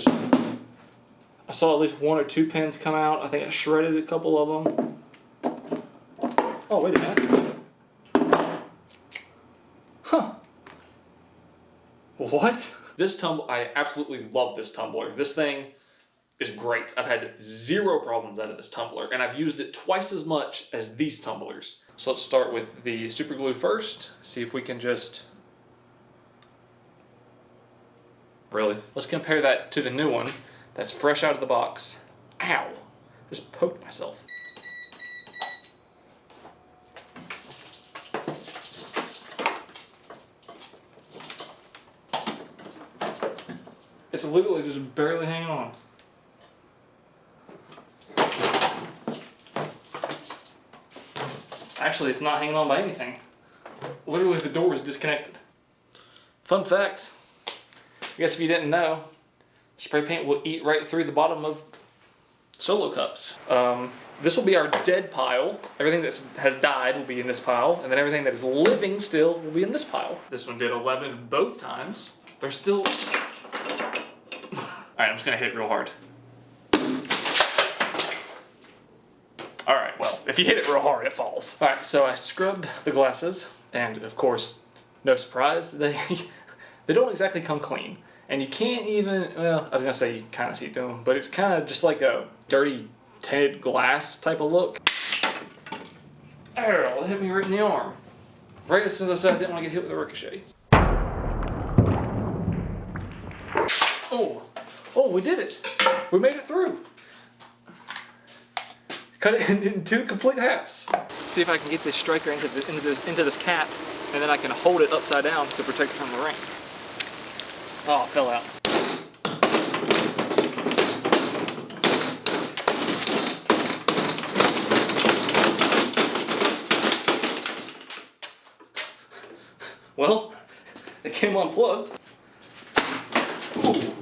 I saw at least 1 or 2 pins come out. I think I shredded a couple of them. Oh, wait a minute. Huh. What? This tumbler, I absolutely love this tumbler. This thing is great. I've had 0 problems out of this tumbler, and I've used it twice as much as these tumblers. So let's start with the super glue first. See if we can just... Really? Let's compare that to the new one that's fresh out of the box. Ow. Just poked myself. It's literally just barely hanging on. Actually, it's not hanging on by anything. Literally, the door is disconnected. Fun fact, I guess if you didn't know, spray paint will eat right through the bottom of Solo cups. This will be our dead pile. Everything that has died will be in this pile, and then everything that is living still will be in this pile. This one did 11 both times. They're still... Alright, I'm just gonna hit it real hard. Alright, well, if you hit it real hard, it falls. Alright, so I scrubbed the glasses, and of course, no surprise, they don't exactly come clean. And you can't even, well, I was gonna say you kind of see through them, but it's kind of just like a dirty tinted glass type of look. Ow, it hit me right in the arm. Right as soon as I said I didn't want to get hit with a ricochet. Oh, we did it. We made it through. Cut it in 2 complete halves. See if I can get this striker into this cap, and then I can hold it upside down to protect it from the rain. Oh, it fell out. Well, it came unplugged. Ooh.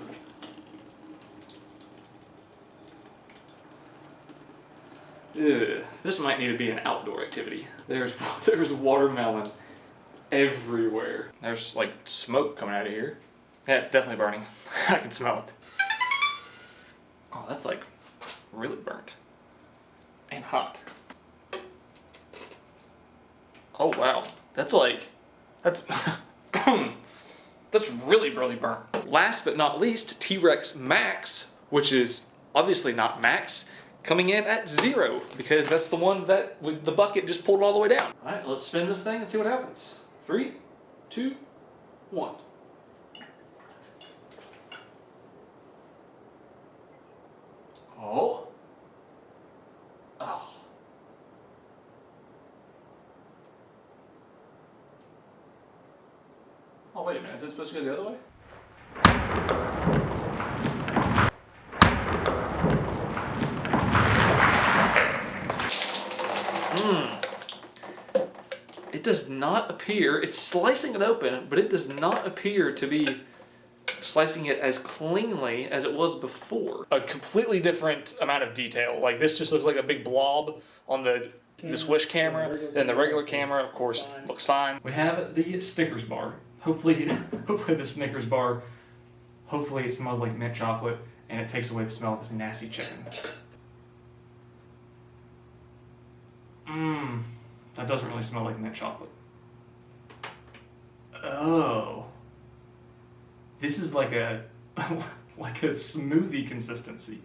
Ugh, this might need to be an outdoor activity. There's watermelon everywhere. There's like smoke coming out of here. Yeah, it's definitely burning. I can smell it. Oh, that's like really burnt and hot. Oh wow, that's that's really burnt. Last but not least, T-Rex Max, which is obviously not max, coming in at 0 because that's the one that with the bucket just pulled it all the way down. All right, let's spin this thing and see what happens. 3, 2, 1. Oh. Oh. Oh, wait a minute, is it supposed to go the other way? It does not appear, it's slicing it open, but it does not appear to be slicing it as cleanly as it was before. A completely different amount of detail. Like this just looks like a big blob on the Swish camera. Then the regular camera, of course, looks fine. We have the Snickers bar. Hopefully the Snickers bar, hopefully it smells like mint chocolate and it takes away the smell of this nasty chicken. That doesn't really smell like mint chocolate. Oh. This is like a like a smoothie consistency.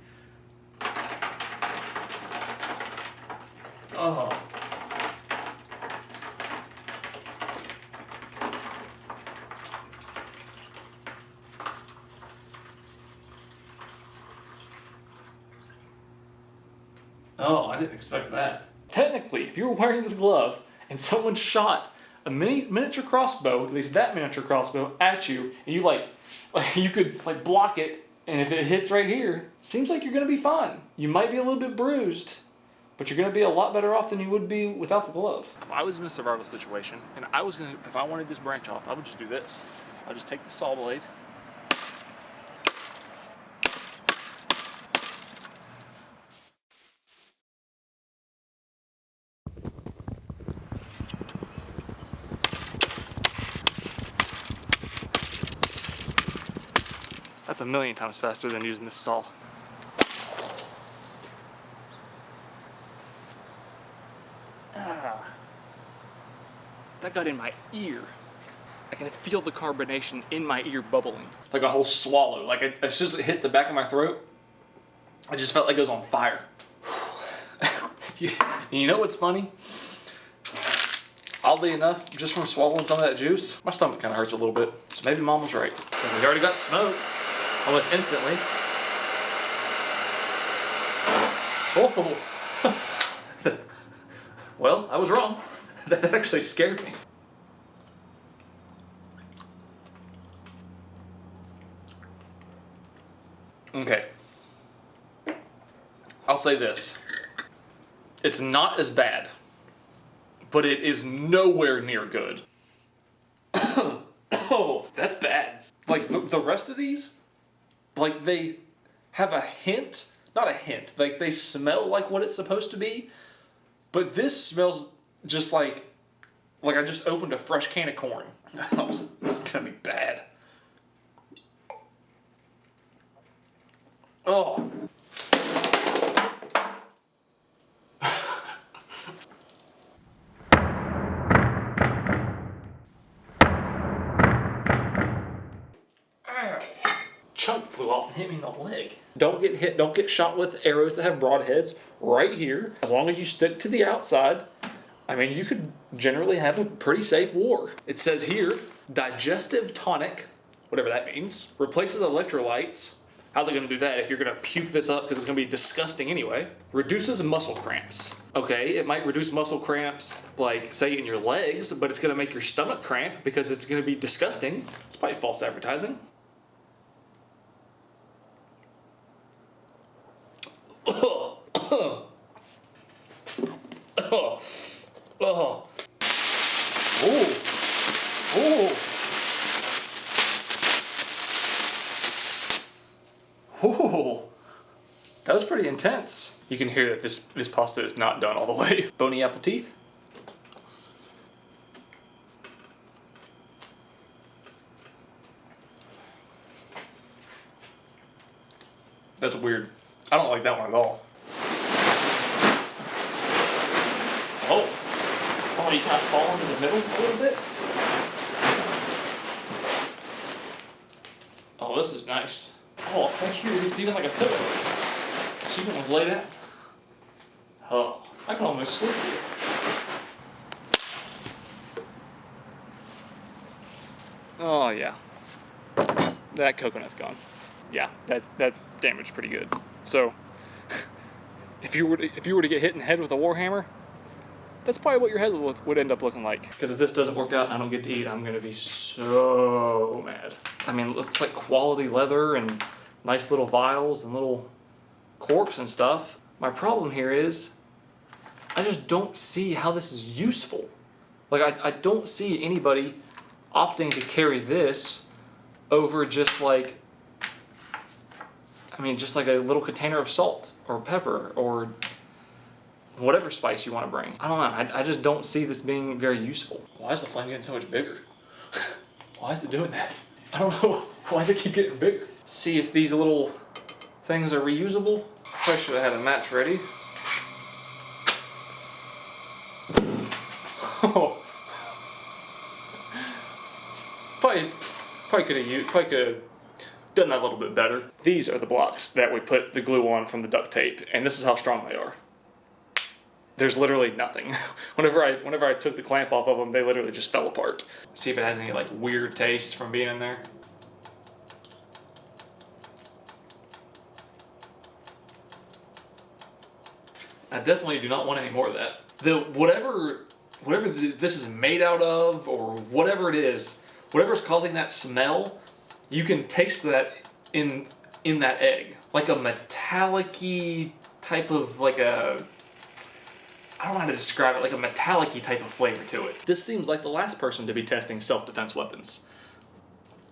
Oh. Oh, I didn't expect that. Technically, if you were wearing this glove and someone shot a miniature crossbow, at least that miniature crossbow, at you, and you could block it, and if it hits right here, seems like you're gonna be fine. You might be a little bit bruised, but you're gonna be a lot better off than you would be without the glove. If I was in a survival situation, and if I wanted this branch off, I would just do this. I'll just take the saw blade. That's 1,000,000 times faster than using this saw. That got in my ear. I can feel the carbonation in my ear bubbling. Like a whole swallow. Like as soon as it hit the back of my throat, I just felt like it was on fire. You know what's funny? Oddly enough, just from swallowing some of that juice, my stomach kind of hurts a little bit. So maybe Mom was right. We already got smoke. Almost instantly. Oh! Well, I was wrong. That actually scared me. Okay. I'll say this. It's not as bad, but it is nowhere near good. Oh, that's bad. Like the rest of these, like they have a hint, not a hint, like they smell like what it's supposed to be, but this smells just like I just opened a fresh can of corn. Oh, this is gonna be bad. Oh. chunk flew off and hit me in the leg. Don't get shot with arrows that have broadheads right here. As long as you stick to the outside, I mean, you could generally have a pretty safe war. It says here, digestive tonic, whatever that means, replaces electrolytes. How's it gonna do that if you're gonna puke this up because it's gonna be disgusting anyway? Reduces muscle cramps. Okay, it might reduce muscle cramps, like say in your legs, but it's gonna make your stomach cramp because it's gonna be disgusting. It's probably false advertising. Oh. Ooh, that was pretty intense. You can hear that this pasta is not done all the way. Bony apple teeth. That's weird. I don't like that one at all. Oh, you kind of fall into the middle a little bit. Oh, this is nice. Oh, thank you. It's even like a pillow. So you can lay down. Oh, I can almost sleep here. Oh yeah, that coconut's gone. Yeah, that's damaged pretty good. So, if you were to get hit in the head with a warhammer, that's probably what your head would end up looking like. Because if this doesn't work out and I don't get to eat, I'm gonna be so mad. I mean, it looks like quality leather and nice little vials and little corks and stuff. My problem here is, I just don't see how this is useful. Like, I don't see anybody opting to carry this over just like, I mean, just like a little container of salt or pepper or whatever spice you want to bring. I don't know, I just don't see this being very useful. Why is the flame getting so much bigger? Why is it doing that? I don't know, why does it keep getting bigger? See if these little things are reusable. Probably should have had a match ready. Oh. Probably could have done that a little bit better. These are the blocks that we put the glue on from the duct tape, and this is how strong they are. There's literally nothing. Whenever I took the clamp off of them, they literally just fell apart. See if it has any like weird taste from being in there. I definitely do not want any more of that. Whatever this is made out of, or whatever it is, whatever's causing that smell, you can taste that in that egg. Like a metallic-y type of, like a, I don't know how to describe it, like a metallic-y type of flavor to it. This seems like the last person to be testing self-defense weapons.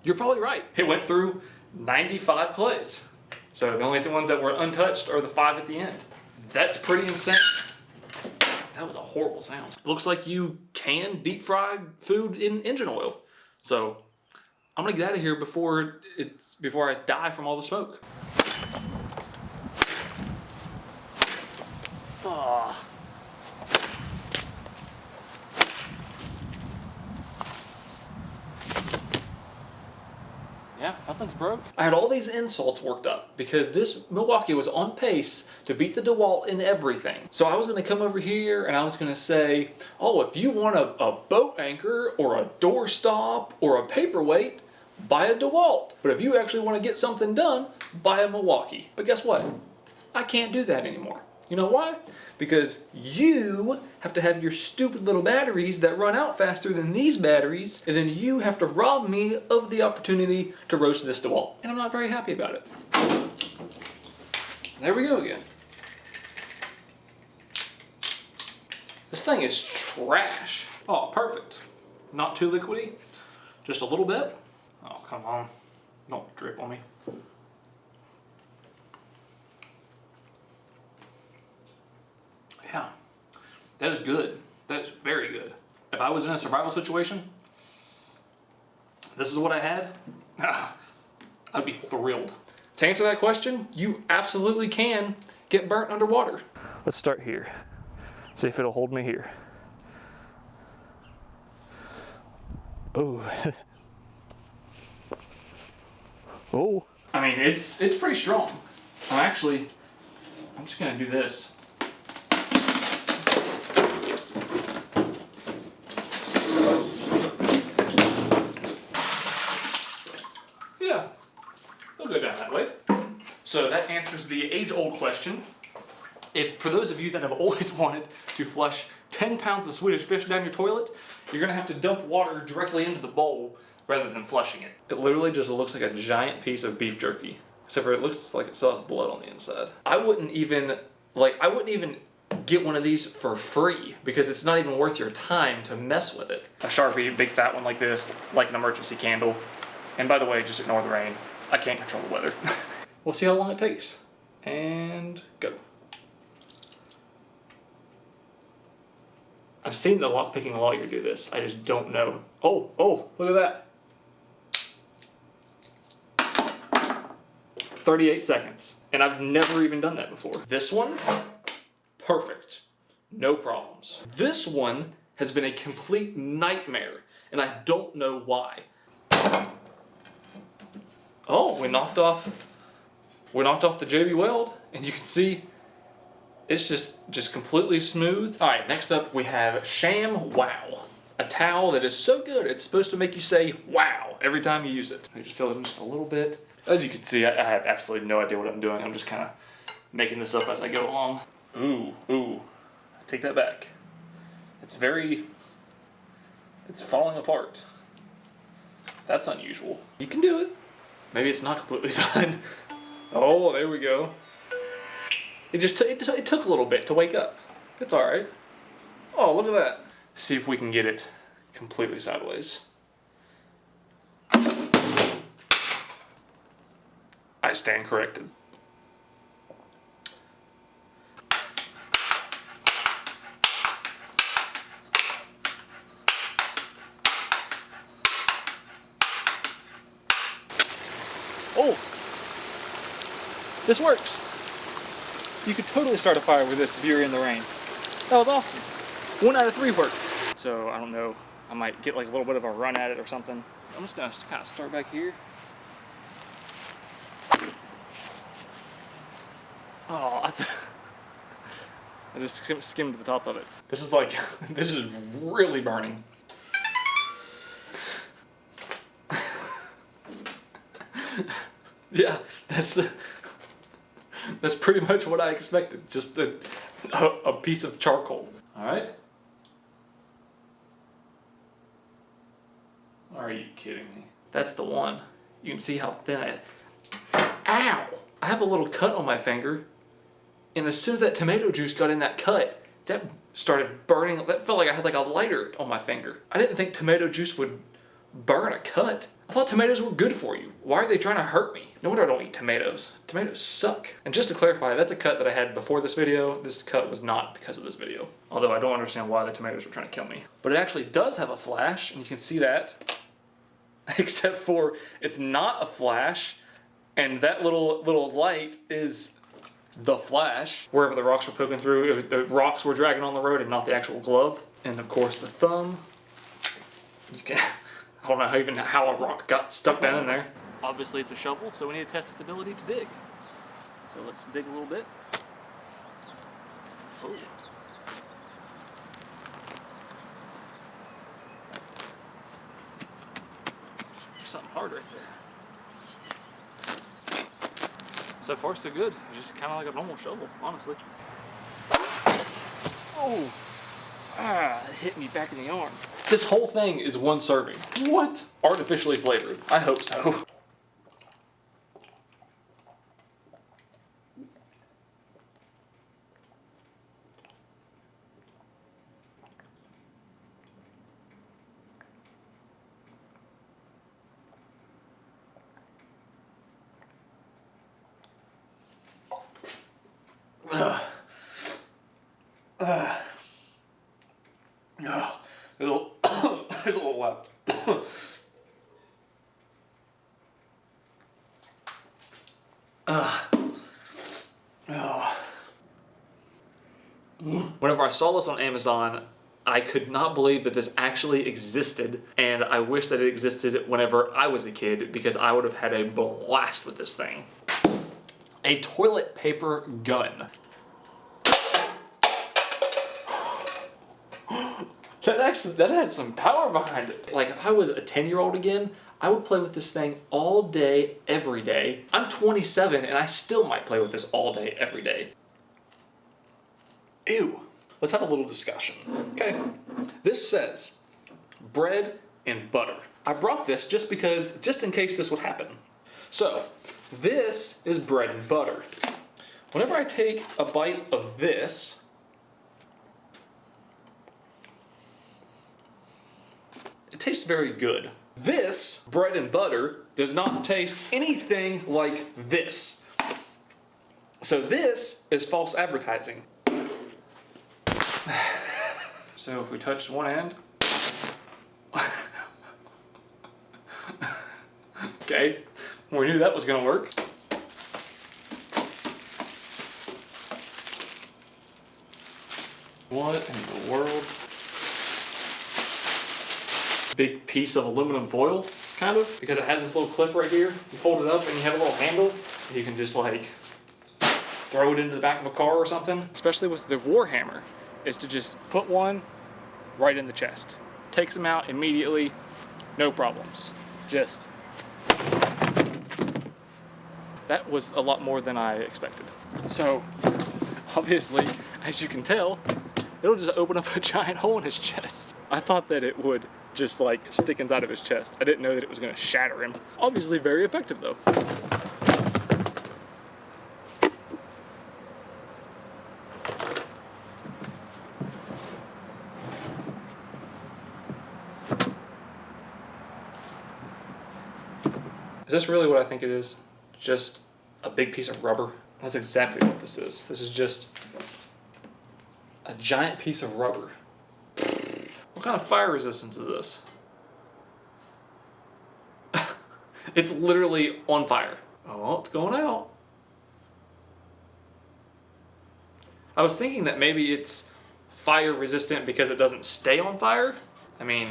You're probably right. It went through 95 clays. So the only ones that were untouched are the 5 at the end. That's pretty insane. That was a horrible sound. It looks like you can deep fry food in engine oil. So I'm gonna get out of here before I die from all the smoke. Oh. Yeah, nothing's broke. I had all these insults worked up because this Milwaukee was on pace to beat the DeWalt in everything. So I was gonna come over here and I was gonna say, oh, if you want a boat anchor or a doorstop or a paperweight, buy a DeWalt. But if you actually want to get something done, buy a Milwaukee. But guess what? I can't do that anymore. You know why? Because you have to have your stupid little batteries that run out faster than these batteries, and then you have to rob me of the opportunity to roast this DeWalt. And I'm not very happy about it. There we go again. This thing is trash. Oh, perfect. Not too liquidy, just a little bit. Oh, come on. Don't drip on me. Yeah, that is good. That is very good. If I was in a survival situation, this is what I had, I'd be thrilled. To answer that question, you absolutely can get burnt underwater. Let's start here. See if it'll hold me here. Oh. Oh. I mean, it's pretty strong. I'm just gonna do this. Yeah, it'll go down that way. So that answers the age-old question. If, for those of you that have always wanted to flush 10 pounds of Swedish fish down your toilet, you're gonna have to dump water directly into the bowl rather than flushing it. It literally just looks like a giant piece of beef jerky, except for it looks like it still has blood on the inside. I wouldn't even get one of these for free because it's not even worth your time to mess with it. A Sharpie, big fat one like this, like an emergency candle. And by the way, just ignore the rain. I can't control the weather. We'll see how long it takes. And go. I've seen the lockpicking lawyer do this. I just don't know. Oh, look at that. 38 seconds. And I've never even done that before. This one, perfect. No problems. This one has been a complete nightmare, and I don't know why. Oh, we knocked off the JB Weld, and you can see it's just completely smooth. All right, next up we have Sham Wow, a towel that is so good it's supposed to make you say wow every time you use it. I just fill it in just a little bit. As you can see, I have absolutely no idea what I'm doing. I'm just kind of making this up as I go along. Ooh, take that back. It's falling apart. That's unusual. You can do it. Maybe it's not completely fine. Oh, there we go. It took a little bit to wake up. It's all right. Oh, look at that. See if we can get it completely sideways. I stand corrected. Oh, this works. You could totally start a fire with this if you were in the rain. That was awesome. 1 out of 3 worked. So I don't know, I might get like a little bit of a run at it or something. I'm just gonna kind of start back here. Oh, I just skimmed the top of it. This is like, this is really burning. Yeah, that's pretty much what I expected. Just a piece of charcoal. All right. Are you kidding me? That's the one. You can see how thin it is. Ow! I have a little cut on my finger, and as soon as that tomato juice got in that cut, that started burning. That felt like I had like a lighter on my finger. I didn't think tomato juice would burn a cut. I thought tomatoes were good for you. Why are they trying to hurt me? No wonder I don't eat tomatoes. Tomatoes suck. And just to clarify, that's a cut that I had before this video. This cut was not because of this video. Although I don't understand why the tomatoes were trying to kill me. But it actually does have a flash, and you can see that. Except for it's not a flash, and that little light is the flash. Wherever the rocks were poking through, the rocks were dragging on the road and not the actual glove. And of course the thumb. You can, I don't know even how a rock got stuck down in there. Obviously it's a shovel, so we need to test its ability to dig. So let's dig a little bit. Oh. There's something hard right there. So far so good. It's just kind of like a normal shovel, honestly. Oh, it hit me back in the arm. This whole thing is 1 serving. What? Artificially flavored. I hope so. There's a little left. Whenever I saw this on Amazon, I could not believe that this actually existed, and I wish that it existed whenever I was a kid because I would have had a blast with this thing. A toilet paper gun. That had some power behind it. Like if I was a 10-year-old again, I would play with this thing all day, every day. I'm 27 and I still might play with this all day, every day. Ew. Let's have a little discussion, okay? This says bread and butter. I brought this just in case this would happen. So, this is bread and butter. Whenever I take a bite of this, it tastes very good. This bread and butter does not taste anything like this. So this is false advertising. So if we touched one end. Okay, we knew that was gonna work. What in the world? Big piece of aluminum foil, kind of, because it has this little clip right here. You fold it up and you have a little handle. You can just like throw it into the back of a car or something. Especially with the warhammer, is to just put one right in the chest. Takes them out immediately, no problems. Just, that was a lot more than I expected. So, obviously, as you can tell, it'll just open up a giant hole in his chest. I thought that it would just like stick inside of his chest. I didn't know that it was gonna shatter him. Obviously very effective though. Is this really what I think it is? Just a big piece of rubber? That's exactly what this is. This is just a giant piece of rubber. What kind of fire resistance is this? It's literally on fire. Oh, it's going out. I was thinking that maybe it's fire resistant because it doesn't stay on fire. I mean,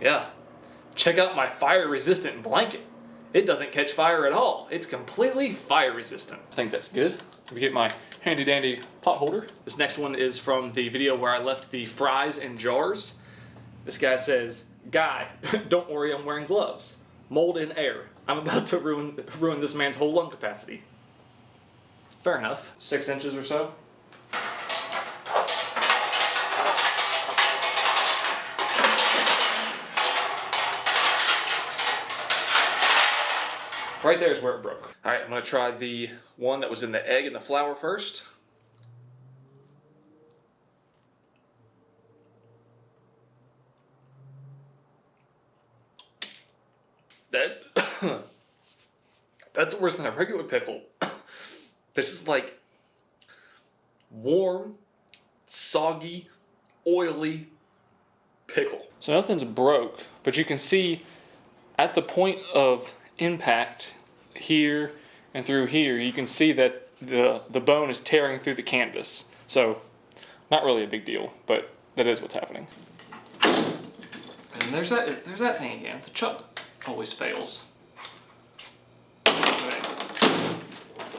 yeah. Check out my fire resistant blanket. It doesn't catch fire at all. It's completely fire resistant. I think that's good. Let me get my handy dandy pot holder. This next one is from the video where I left the fries in jars. This guy says, "Guy, don't worry, I'm wearing gloves. Mold in air. I'm about to ruin this man's whole lung capacity." Fair enough. 6 inches or so. Right there is where it broke. All right, I'm gonna try the one that was in the egg and the flour first. That's worse than a regular pickle. This is like warm, soggy, oily pickle. So nothing's broke, but you can see at the point of impact here and through here, you can see that the bone is tearing through the canvas. So not really a big deal, but that is what's happening. And there's that thing again. The chuck always fails. Okay.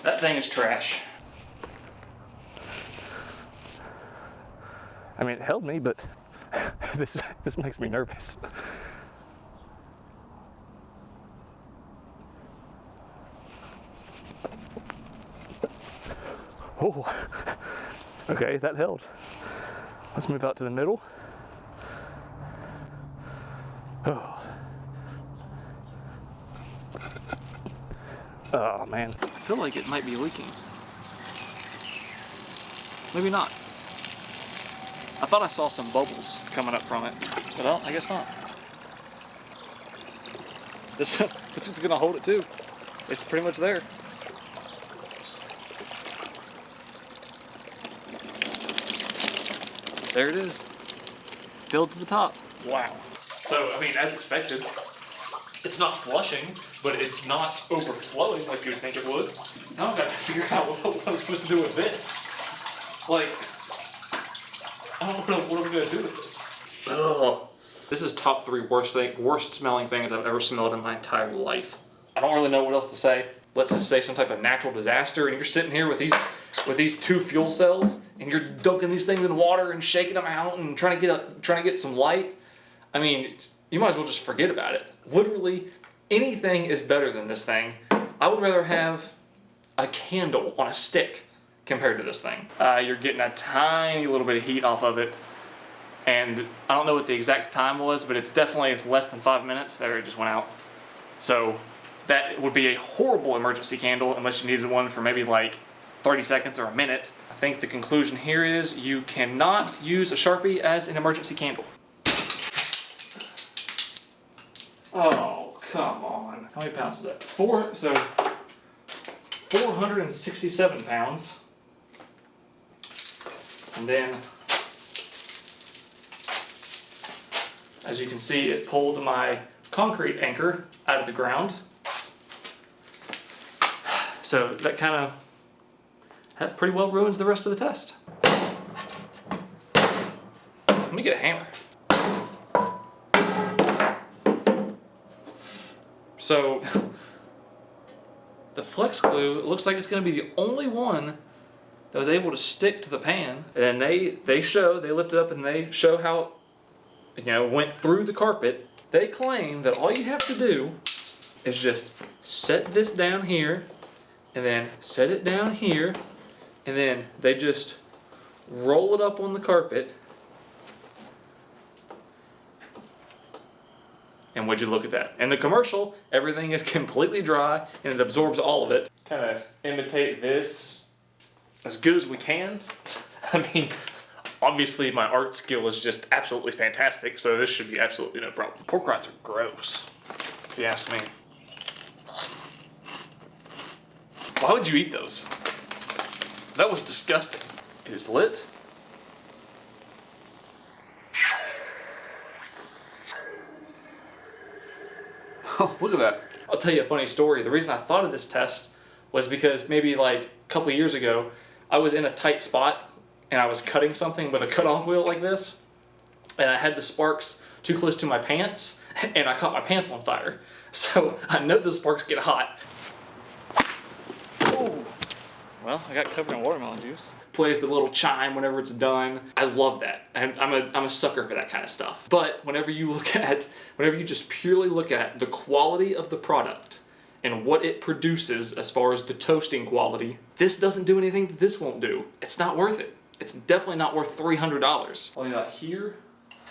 That thing is trash. I mean, it held me, but this makes me nervous. Oh, okay, that held. Let's move out to the middle. Oh. Oh man, I feel like it might be leaking. Maybe not. I thought I saw some bubbles coming up from it, but I guess not. This one's gonna hold it too. It's pretty much there. There it is, filled to the top. Wow. So, I mean, as expected, It's not flushing, but it's not overflowing like you would think it would. Now I've got to figure out what I'm supposed to do with this. Like, I don't know what I'm gonna do with this. Ugh. This is top 3 worst smelling things I've ever smelled in my entire life. I don't really know what else to say. Let's just say some type of natural disaster, and you're sitting here with these 2 fuel cells, and you're dunking these things in water and shaking them out and trying to get some light. I mean, you might as well just forget about it. Literally, anything is better than this thing. I would rather have a candle on a stick compared to this thing. You're getting a tiny little bit of heat off of it, and I don't know what the exact time was, but it's definitely less than 5 minutes. There, it just went out. So that would be a horrible emergency candle unless you needed one for maybe like 30 seconds or a minute. I think the conclusion here is you cannot use a Sharpie as an emergency candle. Oh, come on. How many pounds is that? 467 pounds. And then, as you can see, it pulled my concrete anchor out of the ground. So that pretty well ruins the rest of the test. Let me get a hammer. So the flex glue looks like it's going to be the only one that was able to stick to the pan. And they lift it up and they show how it went through the carpet. They claim that all you have to do is just set this down here and then set it down here, and then they just roll it up on the carpet. And would you look at that? In the commercial, everything is completely dry and it absorbs all of it. Kind of imitate this as good as we can. I mean, obviously my art skill is just absolutely fantastic, so this should be absolutely no problem. Pork rinds are gross, if you ask me. Why would you eat those? That was disgusting. It is lit. Oh, look at that. I'll tell you a funny story. The reason I thought of this test was because maybe like a couple of years ago, I was in a tight spot and I was cutting something with a cutoff wheel like this, and I had the sparks too close to my pants, and I caught my pants on fire. So I know the sparks get hot. Oh, well, I got covered in watermelon juice. Plays the little chime whenever it's done. I love that. I'm a sucker for that kind of stuff. But whenever you just purely look at the quality of the product and what it produces as far as the toasting quality, this doesn't do anything that this won't do. It's not worth it. It's definitely not worth $300. All we got here.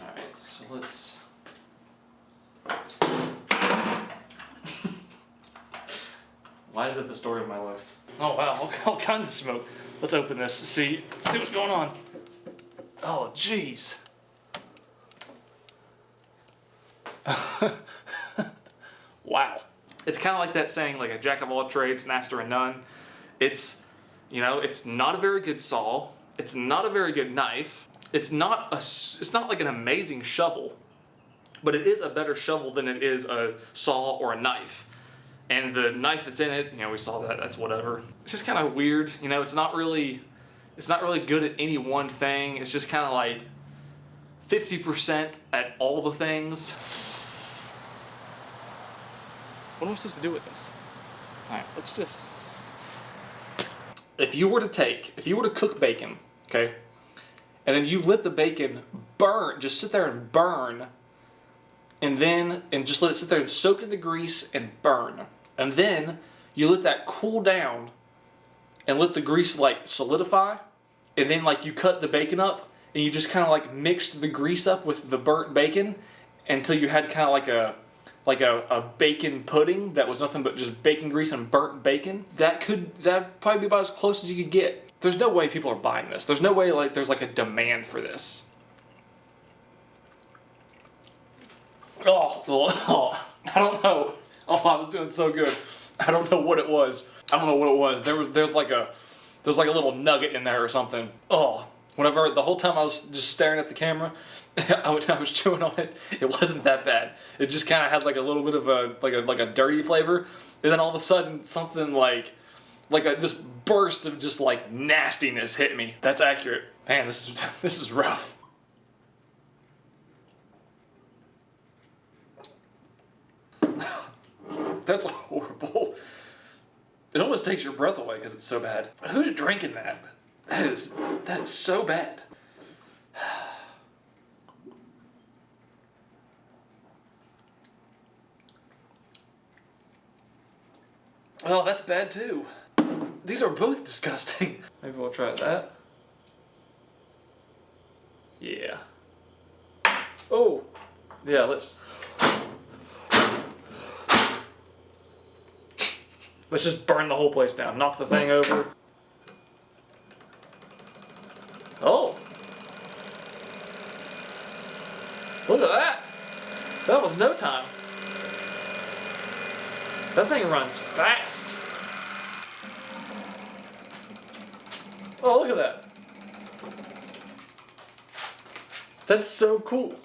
All right, so let's. Why is that the story of my life? Oh wow, all kinds of smoke. Let's open this to see what's going on. Oh jeez. Wow. It's kind of like that saying, like a jack of all trades, master of none. It's not a very good saw. It's not a very good knife. It's not like an amazing shovel, but it is a better shovel than it is a saw or a knife. And the knife that's in it, we saw that, that's whatever. It's just kind of weird, it's not really good at any one thing. It's just kind of like 50% at all the things. What am I supposed to do with this? All right, let's just. If you were to cook bacon, okay, and then you let the bacon burn, just sit there and burn, and just let it sit there and soak in the grease and burn. And then you let that cool down and let the grease like solidify. And then like you cut the bacon up and you just kind of like mixed the grease up with the burnt bacon until you had kind of like a bacon pudding that was nothing but just bacon grease and burnt bacon. That'd probably be about as close as you could get. There's no way people are buying this. There's no way like there's like a demand for this. Oh, I don't know. Oh, I was doing so good. I don't know what it was. There's like a little nugget in there or something. Oh, Whenever, the whole time I was just staring at the camera, I was chewing on it. It wasn't that bad. It just kind of had like a little bit of a dirty flavor, and then all of a sudden something like this burst of just like nastiness hit me. That's accurate. Man, this is rough. That's horrible. It almost takes your breath away because it's so bad. Who's drinking that? That is so bad. Well, that's bad too. These are both disgusting. Maybe we'll try that. Yeah. Oh, yeah, let's just burn the whole place down. Knock the thing over. Oh. Look at that. That was no time. That thing runs fast. Oh, look at that. That's so cool.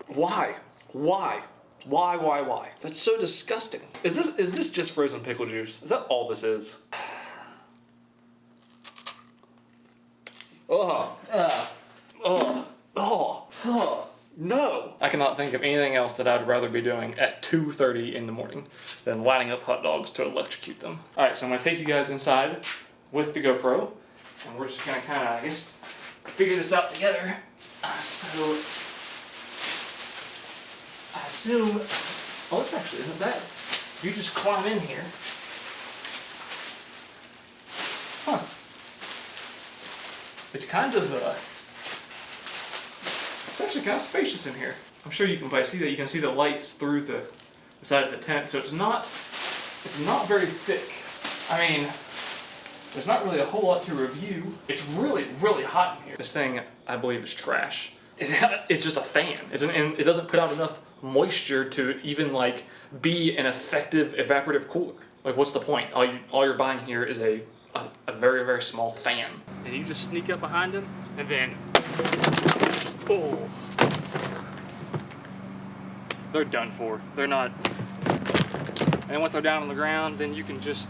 Why? Why? That's so disgusting. Is this just frozen pickle juice? Is that all this is? No! I cannot think of anything else that I'd rather be doing at 2:30 in the morning than lining up hot dogs to electrocute them. Alright, so I'm going to take you guys inside with the GoPro, and we're just going to kind of, I guess, figure this out together. So, I assume, oh, this actually isn't bad. You just climb in here. Huh. It's kind of, it's actually kind of spacious in here. I'm sure you can probably see that. You can see the lights through the side of the tent, so it's not very thick. I mean, there's not really a whole lot to review. It's really, really hot in here. This thing, I believe, is trash. It's just a fan. And it doesn't put out enough moisture to even like be an effective evaporative cooler. Like, what's the point? All you're buying here is a very, very small fan. And you just sneak up behind them, and then, oh, they're done for. They're not. And then once they're down on the ground, then you can just.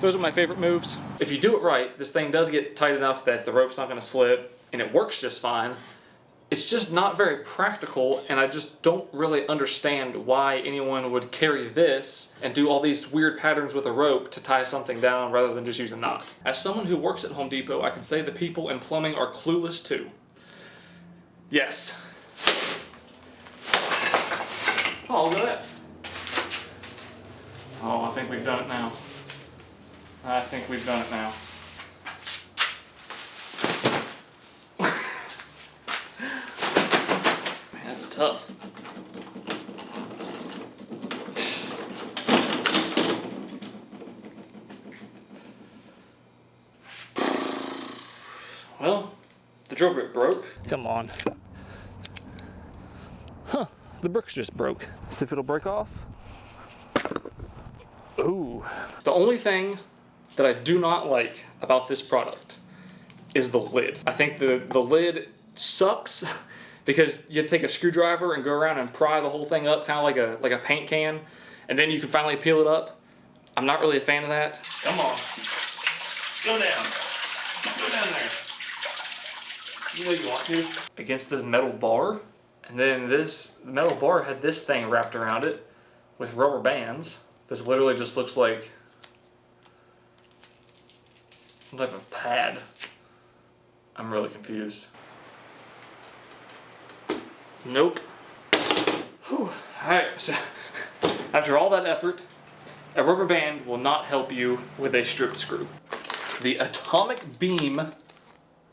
Those are my favorite moves. If you do it right, this thing does get tight enough that the rope's not going to slip, and it works just fine. It's just not very practical, and I just don't really understand why anyone would carry this and do all these weird patterns with a rope to tie something down rather than just use a knot. As someone who works at Home Depot, I can say the people in plumbing are clueless too. Yes. Oh, look at that. Oh, I think we've done it now. That's tough. Well, the drill bit broke. Come on. Huh, the bricks just broke. See if it'll break off. Ooh. The only thing that I do not like about this product is the lid. I think the lid sucks because you have to take a screwdriver and go around and pry the whole thing up, kind of like a paint can, and then you can finally peel it up. I'm not really a fan of that. Come on. Go down. Go down there. You know you want to. Against this metal bar, and then this metal bar had this thing wrapped around it with rubber bands. This literally just looks like some type of pad. I'm really confused. Nope. Whew. Alright, so after all that effort, a rubber band will not help you with a stripped screw. The Atomic Beam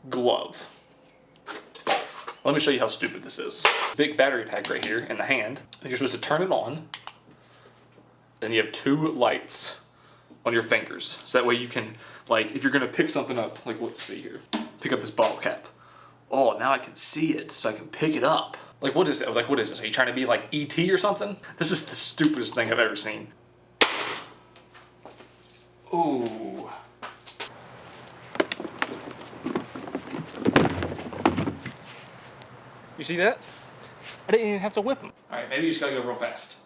glove. Let me show you how stupid this is. Big battery pack right here in the hand. You're supposed to turn it on. Then you have two lights on your fingers. So that way you can, like, if you're gonna pick something up, like, let's see here. Pick up this bottle cap. Oh, now I can see it, so I can pick it up. Like, what is it? Like, what is this? Are you trying to be like E.T. or something? This is the stupidest thing I've ever seen. Ooh. You see that? I didn't even have to whip them. All right, maybe you just gotta go real fast.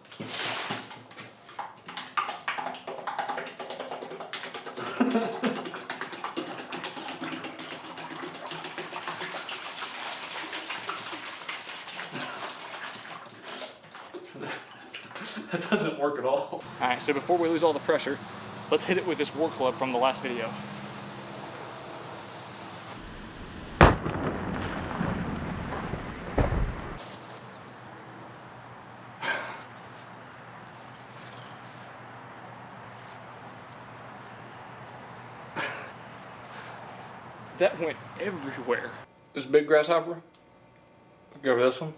That doesn't work at all. All right, so before we lose all the pressure, let's hit it with this war club from the last video. That went everywhere. This big grasshopper. Go over this one.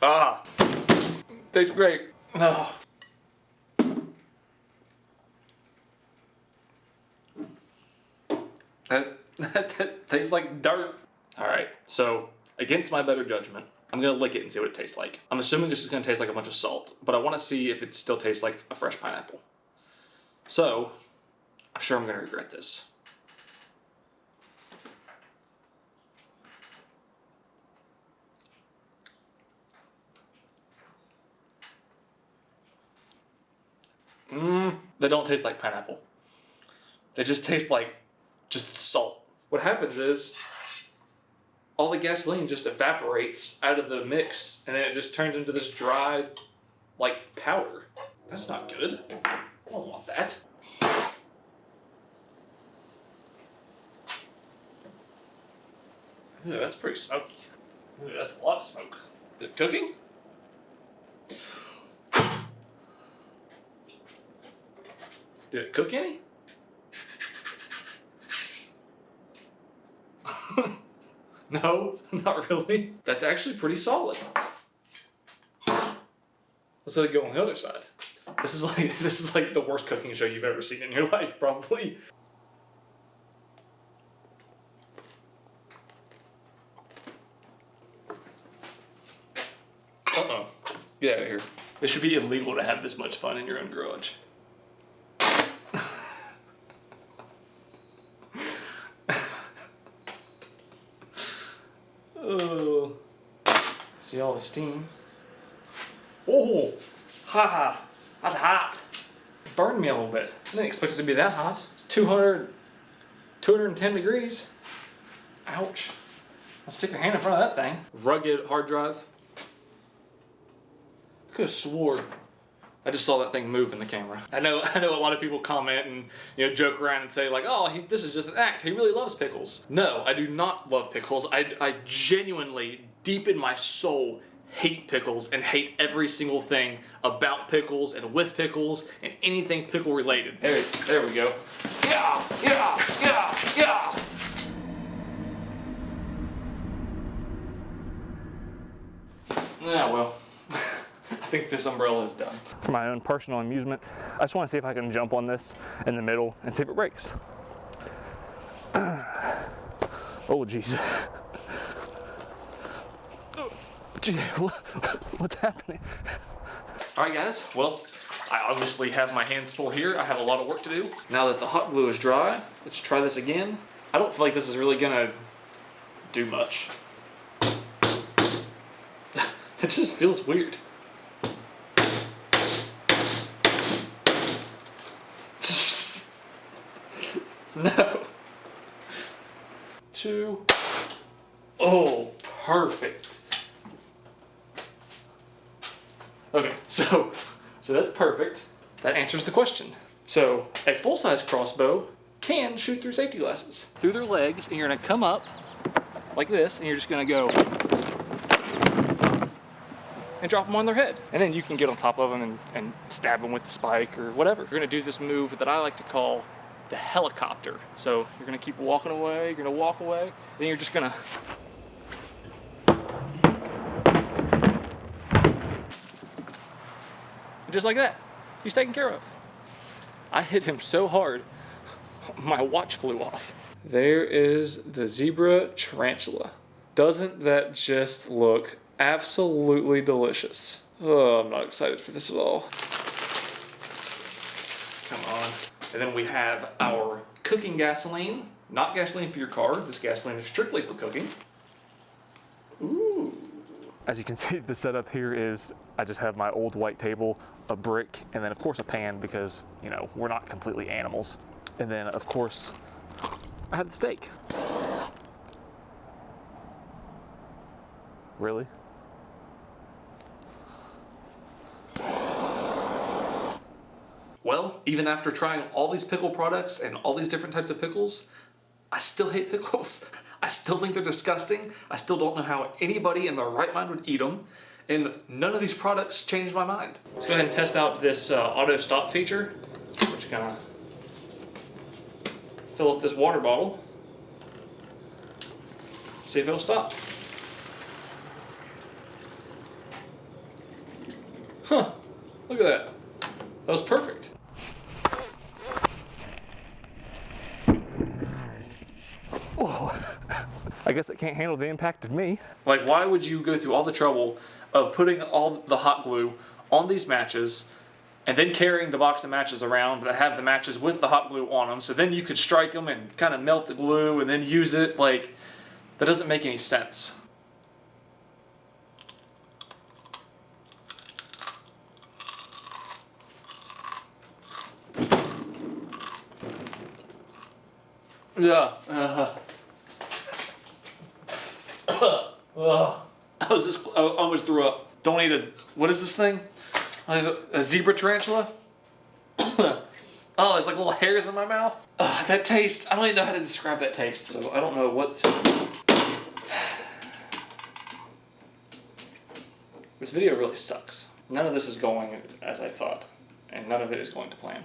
Ah, tastes great. Oh. That tastes like dirt. All right, so against my better judgment, I'm gonna lick it and see what it tastes like. I'm assuming this is gonna taste like a bunch of salt, but I wanna see if it still tastes like a fresh pineapple. So, I'm sure I'm gonna regret this. They don't taste like pineapple. They just taste like just salt. What happens is all the gasoline just evaporates out of the mix and then it just turns into this dry, like, powder. That's not good. I don't want that. Ooh, that's pretty smoky. Ooh, that's a lot of smoke. Is it cooking? Did it cook any? No, not really. That's actually pretty solid. Let's let it go on the other side. This is like the worst cooking show you've ever seen in your life, probably. Uh-oh. Get out of here. It should be illegal to have this much fun in your own garage. Oh. See all the steam. Oh, haha, that's hot. It burned me a little bit. I didn't expect it to be that hot. It's 210 degrees. Ouch. I'll stick your hand in front of that thing. Rugged hard drive. I could have swore I just saw that thing move in the camera. I know a lot of people comment and joke around and say like, oh, this is just an act. He really loves pickles. No, I do not love pickles. I genuinely, deep in my soul, hate pickles and hate every single thing about pickles and with pickles and anything pickle related. There we go. Yeah, yeah, yeah, yeah. Yeah, well. I think this umbrella is done. For my own personal amusement, I just want to see if I can jump on this in the middle and see if it breaks. Oh, jeez. What's happening? All right, guys. Well, I obviously have my hands full here. I have a lot of work to do. Now that the hot glue is dry, let's try this again. I don't feel like this is really gonna do much. It just feels weird. No. 2. Oh, perfect. Okay, so that's perfect. That answers the question. So a full-size crossbow can shoot through safety glasses. Through their legs, and you're gonna come up like this, and you're just gonna go and drop them on their head. And then you can get on top of them and stab them with the spike or whatever. You're gonna do this move that I like to call the helicopter. So you're gonna keep walking away, you're gonna walk away, then you're just gonna just like that. He's taken care of. I hit him so hard, my watch flew off. There is the zebra tarantula. Doesn't that just look absolutely delicious? Oh, I'm not excited for this at all. Come on. And then we have our cooking gasoline. Not gasoline for your car. This gasoline is strictly for cooking. Ooh. As you can see, the setup here is I just have my old white table, a brick, and then of course a pan because, you know, we're not completely animals. And then of course, I have the steak. Really? Well, even after trying all these pickle products and all these different types of pickles, I still hate pickles. I still think they're disgusting. I still don't know how anybody in their right mind would eat them. And none of these products changed my mind. Let's go ahead and test out this auto stop feature. We're just gonna fill up this water bottle. See if it'll stop. Huh, look at that. That was perfect. Whoa. I guess it can't handle the impact of me. Like, why would you go through all the trouble of putting all the hot glue on these matches and then carrying the box of matches around that have the matches with the hot glue on them, so then you could strike them and kind of melt the glue and then use it? Like, that doesn't make any sense. Yeah. I almost threw up. Don't eat a, what is this thing? A zebra tarantula? Oh, it's like little hairs in my mouth. That taste, I don't even know how to describe that taste. So I don't know what to... This video really sucks. None of this is going as I thought, and none of it is going to plan.